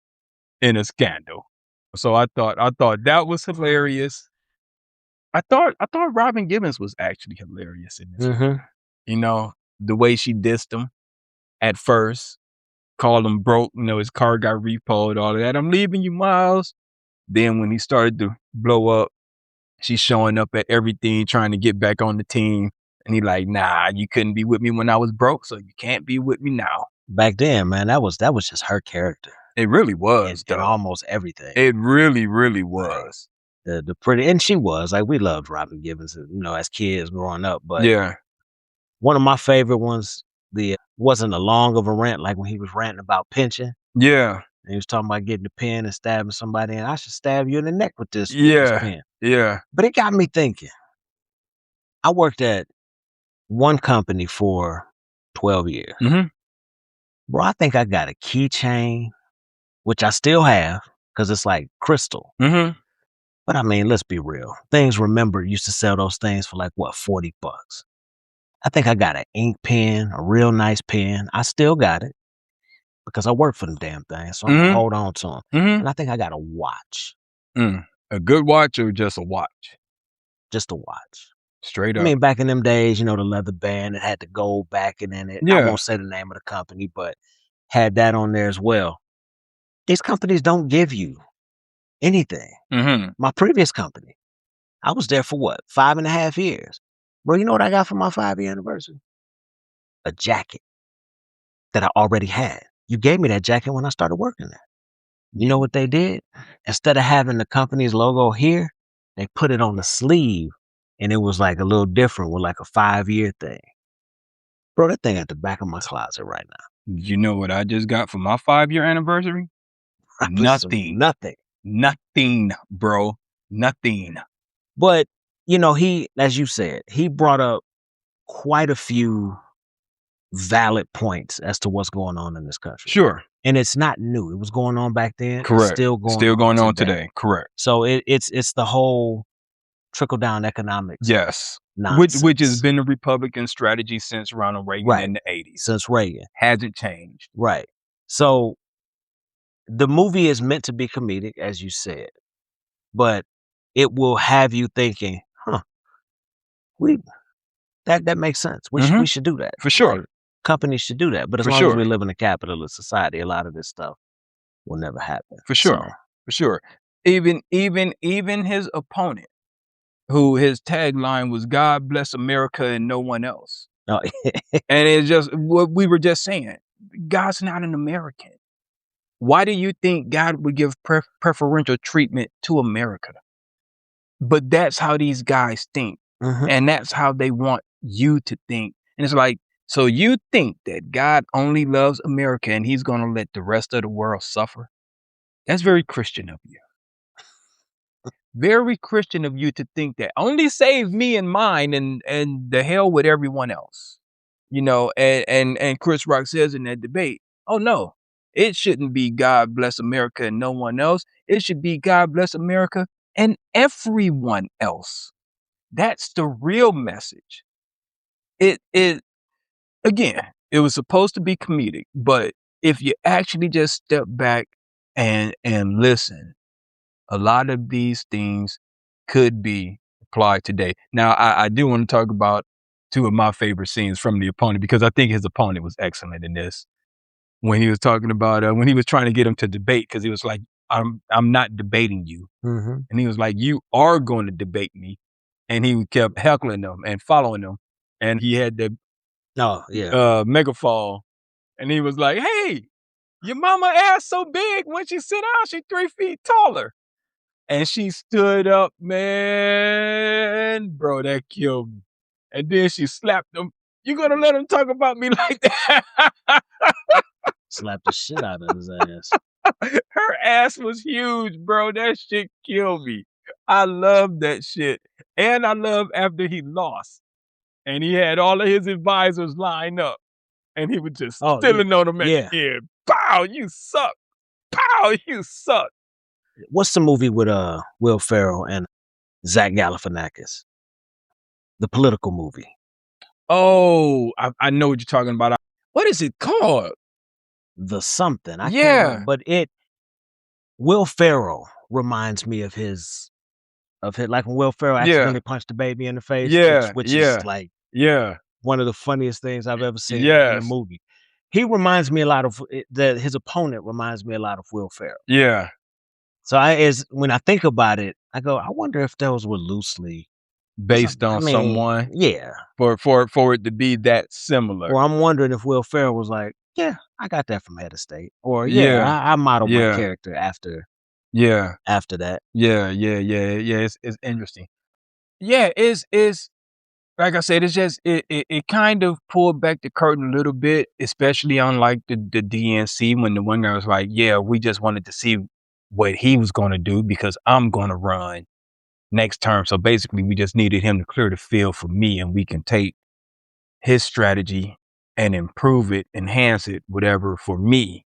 in a scandal. So I thought that was hilarious. I thought Robin Givens was actually hilarious in this movie. The way she dissed him at first, called him broke, his car got repoed, all of that. I'm leaving you, Miles. Then when he started to blow up, she's showing up at everything, trying to get back on the team. And he like, nah, you couldn't be with me when I was broke, so you can't be with me now. Back then, man, that was just her character. It really was, in almost everything. It really, really was. The pretty, and she was, like, we loved Robin Givens, as kids growing up. But yeah, one of my favorite ones, wasn't a long of a rant, like when he was ranting about pension. Yeah. And he was talking about getting the pen and stabbing somebody, and I should stab you in the neck with this pen. Yeah. But it got me thinking. I worked at one company for 12 years. Mm-hmm. Bro, I think I got a keychain, which I still have, because it's like crystal. Mm-hmm. But I mean, let's be real. Things Remember used to sell those things for like, what, $40. I think I got an ink pen, a real nice pen. I still got it because I work for them damn things. So I'm going to hold on to them. Mm-hmm. And I think I got a watch. A good watch or just a watch? Just a watch. Straight up. I mean, back in them days, the leather band, it had the gold backing in it. Yeah. I won't say the name of the company, but had that on there as well. These companies don't give you anything. Mm-hmm. My previous company, I was there for what, 5.5 years. Bro, you know what I got for my 5-year anniversary? A jacket that I already had. You gave me that jacket when I started working there. You know what they did? Instead of having the company's logo here, they put it on the sleeve, and it was like a little different with like a 5-year thing. Bro, that thing at the back of my closet right now. You know what I just got for my 5-year anniversary? Nothing. Nothing, bro. Nothing. But, he, as you said, he brought up quite a few valid points as to what's going on in this country. Sure. And it's not new. It was going on back then. Correct. It's still going on today. Correct. So it's the whole trickle-down economics. Yes. Nonsense. Which has been the Republican strategy since Ronald Reagan in the 80s. Since Reagan. Hasn't changed. Right. So the movie is meant to be comedic, as you said, but it will have you thinking, that makes sense. We should do that. For sure. Like, companies should do that. But as long as we live in a capitalist society, a lot of this stuff will never happen. For sure. For sure. Even his opponent, who his tagline was "God bless America and no one else." Oh, And it's just what we were just saying. God's not an American. Why do you think God would give preferential treatment to America? But that's how these guys think. mhm. And that's how they want you to think. And it's like, so you think that God only loves America and he's going to let the rest of the world suffer? That's very Christian of you. Very Christian of you to think that. Only save me and mine and the hell with everyone else. You know, and Chris Rock says in that debate, oh no, it shouldn't be God bless America and no one else. It should be God bless America and everyone else. That's the real message. It again, it was supposed to be comedic, but if you actually just step back and listen, a lot of these things could be applied today. Now, I do want to talk about two of my favorite scenes from the opponent because I think his opponent was excellent in this. When he was talking about when he was trying to get him to debate, because he was like, I'm not debating you. Mhm. And he was like, you are going to debate me. And he kept heckling them and following them. And he had the Oh, yeah. megaphone. And he was like, hey, your mama ass so big when she sit down, she 3 feet taller. And she stood up, man. Bro, that killed me. And then she slapped him. You gonna let him talk about me like that? Slapped the shit out of his ass. Her ass was huge, bro. That shit killed me. I love that shit. And I love after he lost. And he had all of his advisors lined up. And he was just Oh, stealing on them at yeah. the end. Pow, you suck. Pow, you suck. What's the movie with Will Ferrell and Zach Galifianakis? The political movie. Oh, I know what you're talking about. What is it called? The something. I can't Yeah. remember, but Will Ferrell reminds me of his like when Will Ferrell Yeah. accidentally punched the baby in the face, Yeah, which yeah. is like Yeah. one of the funniest things I've ever seen in a Yes. movie. He reminds me a lot of his opponent reminds me a lot of Will Ferrell. Yeah. So when I think about it, I go, I wonder if those were loosely Based on someone Yeah. for it to be that similar. Or I'm wondering if Will Ferrell was like, yeah, I got that from Head of State. Or Yeah. I modeled my Yeah. character after Yeah. that. Yeah. It's interesting. Yeah, it's like I said, it's just it kind of pulled back the curtain a little bit, especially on like the DNC when the one guy was like, yeah, we just wanted to see what he was gonna do because I'm gonna run next term. So basically we just needed him to clear the field for me and we can take his strategy and improve it, enhance it, whatever for me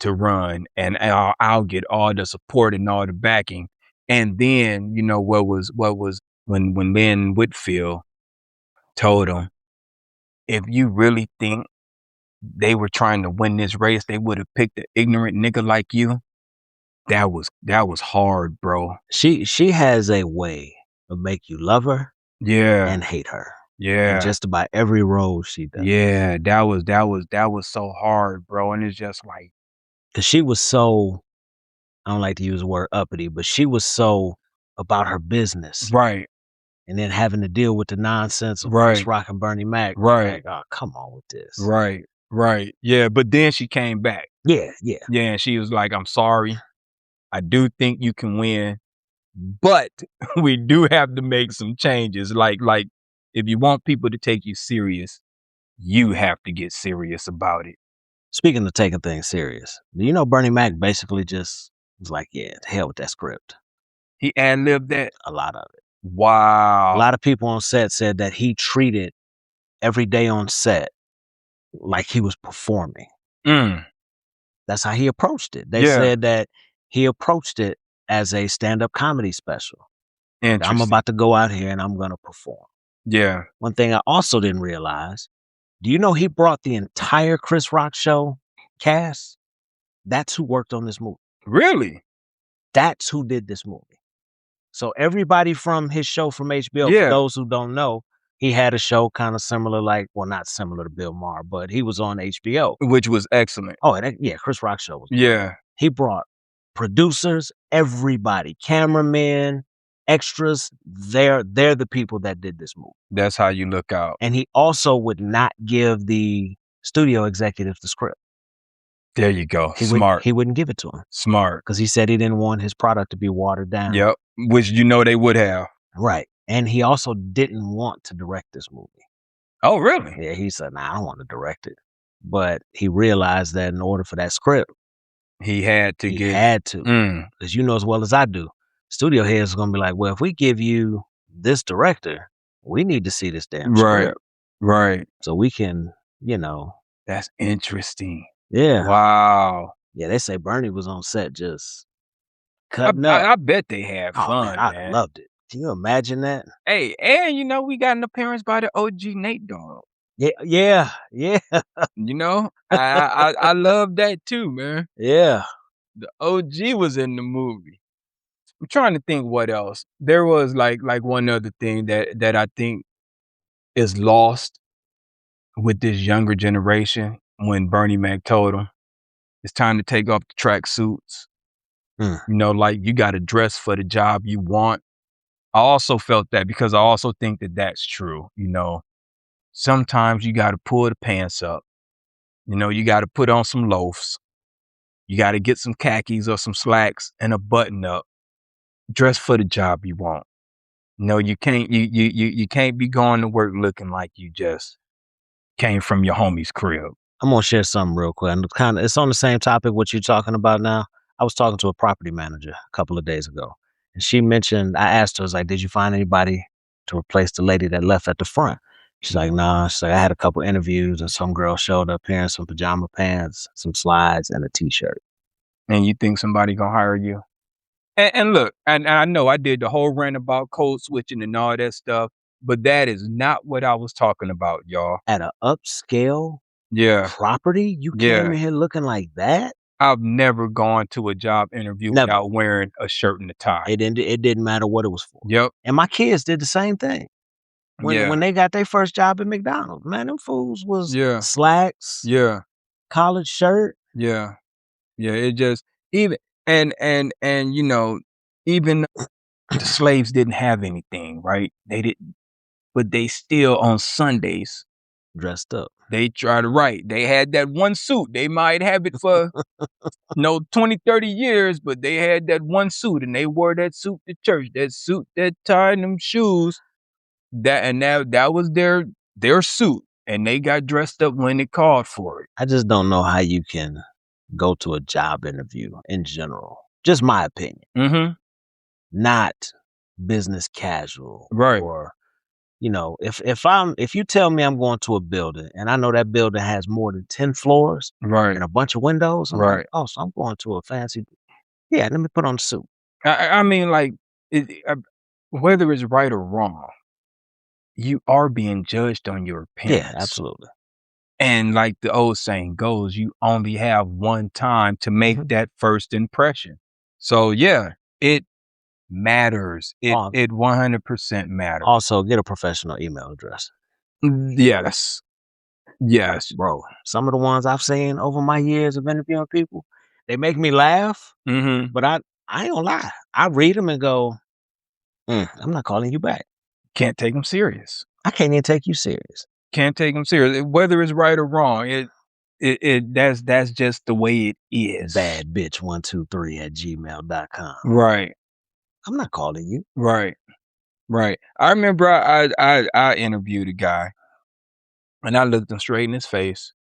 to run, and I'll get all the support and all the backing. And then, you know, what was when Lynn Whitfield told him, if you really think they were trying to win this race, they would have picked an ignorant nigga like you. That was hard, bro. She has a way of make you love her Yeah. and hate her. Yeah. In just about every role she does. Yeah, that was so hard, bro. And it's just like, Because she was so, I don't like to use the word uppity, but she was so about her business. right, And then having to deal with the nonsense of Right. Chris Rock and Bernie Mac. Right. Like, oh, come on with this. right. Yeah, but then she came back. Yeah. Yeah, and she was like, I'm sorry. I do think you can win, but we do have to make some changes. Like if you want people to take you serious, you have to get serious about it. Speaking of taking things serious, do you know Bernie Mac basically just was like, yeah, to hell with that script. He ad-libbed that. A lot of it. Wow. A lot of people on set said that he treated every day on set like he was performing. Mm. That's how he approached it. They Yeah. said that he approached it as a stand-up comedy special. I'm Interesting. about to go out here and I'm going to perform. Yeah. One thing I also didn't realize, do you know he brought the entire Chris Rock show cast? That's who worked on this movie. Really? That's who did this movie. So everybody from his show from HBO, Yeah. for those who don't know, he had a show kind of similar, like, well, not similar to Bill Maher, but he was on HBO. Which was excellent. Oh, yeah, Chris Rock show was. Yeah. He brought producers, everybody, cameramen, extras, they're the people that did this movie. That's how you look out. And he also would not give the studio executive the script. There you go. He Smart. He wouldn't give it to him Smart. because he said he didn't want his product to be watered down. Yep. Which they would have. Right. And he also didn't want to direct this movie. Oh, really? Yeah, he said, "Nah, I don't want to direct it." But he realized that in order for that script, he had to. Because you know as well as I do, studio heads are gonna be like, "Well, if we give you this director, we need to see this damn script, right? So we can, That's interesting. Yeah. Wow. Yeah, they say Bernie was on set just cutting up. I bet they had fun. Man, I loved it. Can you imagine that? Hey, and we got an appearance by the OG Nate Dogg. Yeah. I love that too, man. Yeah. The OG was in the movie. I'm trying to think what else. There was like one other thing that I think is lost with this younger generation when Bernie Mac told them it's time to take off the track suits. Like you got to dress for the job you want. I also felt that because I also think that that's true. Sometimes you got to pull the pants up. You got to put on some loafs. You got to get some khakis or some slacks and a button up. Dress for the job you want. You can't you can't be going to work looking like you just came from your homie's crib. I'm gonna share something real quick. And it's on the same topic what you're talking about now. I was talking to a property manager a couple of days ago, and she mentioned, I asked her, I was like, "Did you find anybody to replace the lady that left at the front?" She's like, "Nah." She's like, "I had a couple interviews, and some girl showed up here in some pajama pants, some slides, and a t-shirt." And you think somebody gonna hire you? And look, and I know I did the whole rant about code switching and all that stuff, but that is not what I was talking about, y'all. At an upscale property, you came in here looking like that? I've never gone to a job interview without wearing a shirt and a tie. It didn't matter what it was for. Yep. And my kids did the same thing. When they got their first job at McDonald's, man, them fools was slacks, collared shirt. Yeah. It just even and even the slaves didn't have anything, right? They didn't, but they still on Sundays dressed up. They try to write. They had that one suit. They might have it for 20, 30 years, but they had that one suit and they wore that suit to church, that suit, that tie, and them shoes. That was their suit. And they got dressed up when it called for it. I just don't know how you can go to a job interview in general. Just my opinion. Mm-hmm. Not business casual. Right. Or, if you tell me I'm going to a building and I know that building has more than 10 floors and a bunch of windows, I'm like, oh, so I'm going to a fancy. Yeah, let me put on a suit. I mean, whether it's right or wrong, you are being judged on your appearance. Yeah, absolutely. And like the old saying goes, you only have one time to make that first impression. So yeah, it matters. It 100% matters. Also, get a professional email address. Yes. Bro, some of the ones I've seen over my years of interviewing people, they make me laugh, but I ain't gonna lie. I read them and go, I'm not calling you back. Can't take them serious. I can't even take you serious. Can't take them serious. Whether it's right or wrong, that's just the way it is. badbitch123@gmail.com. Right. I'm not calling you. Right. I remember I interviewed a guy and I looked him straight in his face.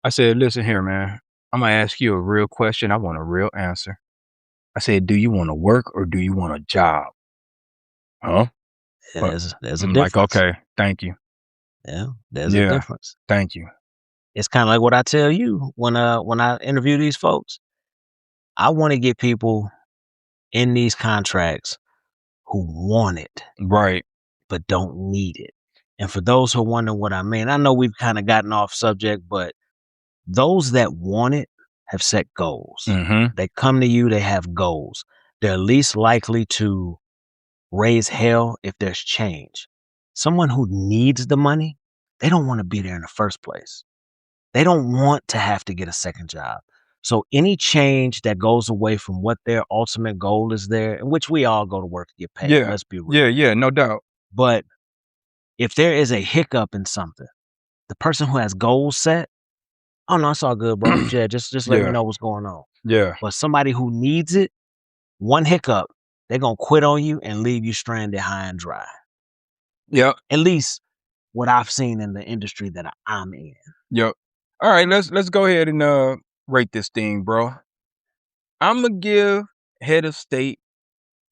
I said, listen here, man, I'm going to ask you a real question. I want a real answer. I said, do you want to work or do you want a job? Huh? Yeah, there's a difference. Like, okay, thank you. Yeah, there's a difference. Thank you. It's kind of like what I tell you when I interview these folks. I want to get people in these contracts who want it. Right. But don't need it. And for those who wonder what I mean, I know we've kind of gotten off subject, but those that want it have set goals. Mm-hmm. They come to you, they have goals. They're least likely to raise hell if there's change. Someone who needs the money, they don't want to be there in the first place. They don't want to have to get a second job. So any change that goes away from what their ultimate goal is there, in which we all go to work to get paid. Yeah. Let's be real. Yeah, no doubt. But if there is a hiccup in something, the person who has goals set, oh no, it's all good, bro. Yeah, just let me Yeah. know what's going on. Yeah. But somebody who needs it, one hiccup, they're gonna quit on you and leave you stranded high and dry. Yep. At least what I've seen in the industry that I'm in. Yep. All right, let's go ahead and rate this thing, bro. I'm gonna give Head of State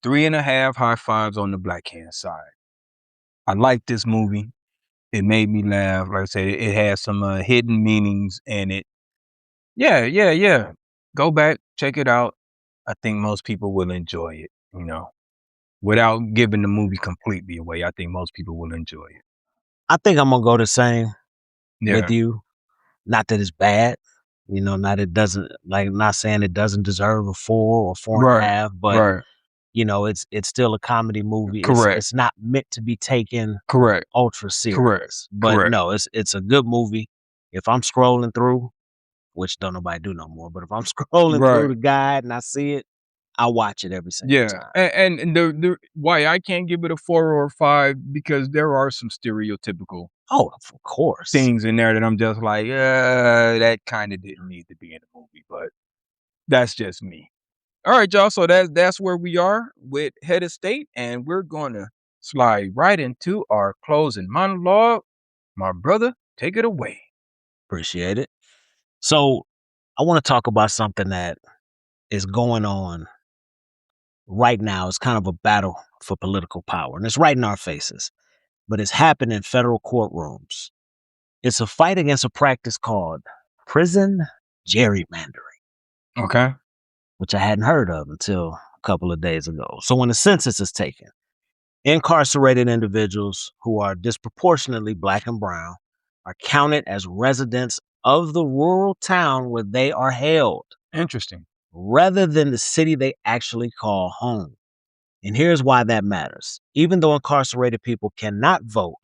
3.5 high fives on the black hand side. I like this movie. It made me laugh. Like I said, it has some hidden meanings in it. Yeah. Go back, check it out. I think most people will enjoy it, without giving the movie completely away. I think most people will enjoy it. I think I'm gonna go the same Yeah. with you. Not that it's bad, not saying it doesn't deserve a 4 or 4.5, but Right. it's still a comedy movie. Correct. It's not meant to be taken Correct. ultra serious. Correct. But Correct. no, it's a good movie. If I'm scrolling through, which don't nobody do no more, but if I'm scrolling through the guide and I see it, I watch it every single time. And the why I can't give it a 4 or 5, because there are some stereotypical Oh, of course. things in there that I'm just like, that kind of didn't need to be in the movie, but that's just me. All right, y'all. So that's where we are with Head of State, and we're going to slide right into our closing monologue. My brother, take it away. Appreciate it. So I want to talk about something that is going on right now. It's kind of a battle for political power, and it's right in our faces, but it's happening in federal courtrooms. It's a fight against a practice called prison gerrymandering, Okay. which I hadn't heard of until a couple of days ago. So when the census is taken, incarcerated individuals who are disproportionately black and brown are counted as residents of the rural town where they are held, Interesting. rather than the city they actually call home. And here's why that matters. Even though incarcerated people cannot vote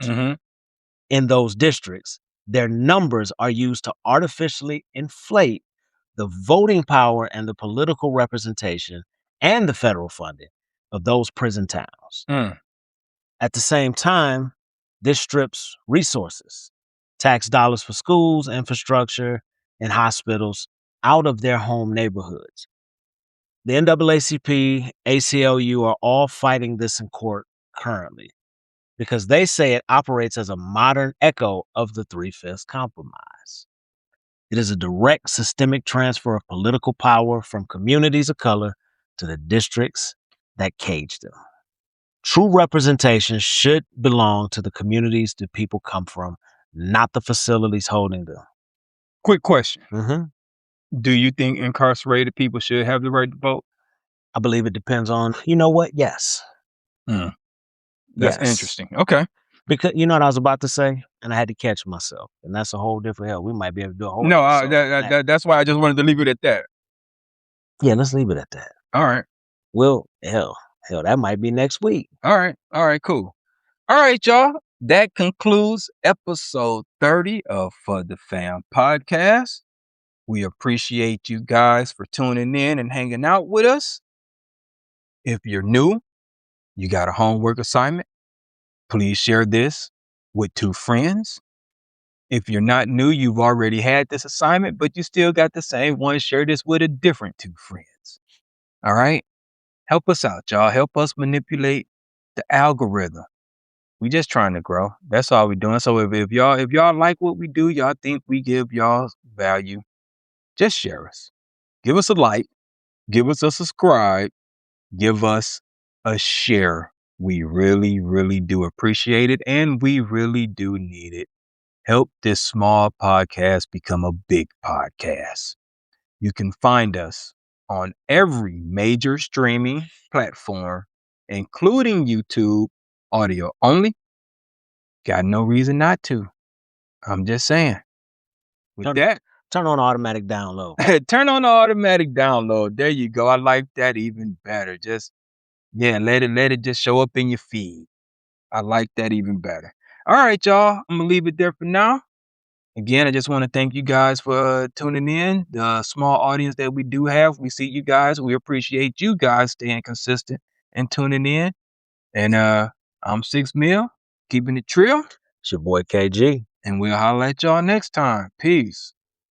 in those districts, their numbers are used to artificially inflate the voting power and the political representation and the federal funding of those prison towns. At the same time, this strips resources, tax dollars for schools, infrastructure, and hospitals out of their home neighborhoods. The NAACP, ACLU are all fighting this in court currently because they say it operates as a modern echo of the Three-Fifths Compromise. It is a direct systemic transfer of political power from communities of color to the districts that cage them. True representation should belong to the communities that people come from, not the facilities holding them. Quick question. Mm-hmm. Do you think incarcerated people should have the right to vote? I believe it depends on, you know what? Yes. That's Yes. interesting. Okay. Because you know what I was about to say, and I had to catch myself, and that's a whole different hell. We might be able to do a whole. No, episode on that. that's why I just wanted to leave it at that. Yeah, let's leave it at that. All right. Well, hell, that might be next week. All right, cool. All right, y'all. That concludes episode 30 of For the Fam podcast. We appreciate you guys for tuning in and hanging out with us. If you're new, you got a homework assignment, please share this with 2 friends. If you're not new, you've already had this assignment, but you still got the same one, share this with a different 2 friends. All right? Help us out, y'all. Help us manipulate the algorithm. We just trying to grow. That's all we're doing. So if y'all like what we do, y'all think we give y'all value, just share us. Give us a like, give us a subscribe, give us a share. We really, really do appreciate it, and we really do need it. Help this small podcast become a big podcast. You can find us on every major streaming platform, including YouTube, audio only. Got no reason not to. I'm just saying. With that, turn on automatic download. Turn on the automatic download. There you go. I like that even better. Just let it just show up in your feed. I like that even better. All right, y'all. I'm gonna leave it there for now. Again, I just want to thank you guys for tuning in. The small audience that we do have, we see you guys. We appreciate you guys staying consistent and tuning in. And I'm 6 Mil, keeping it trill. It's your boy KG. And we'll holler at y'all next time. Peace.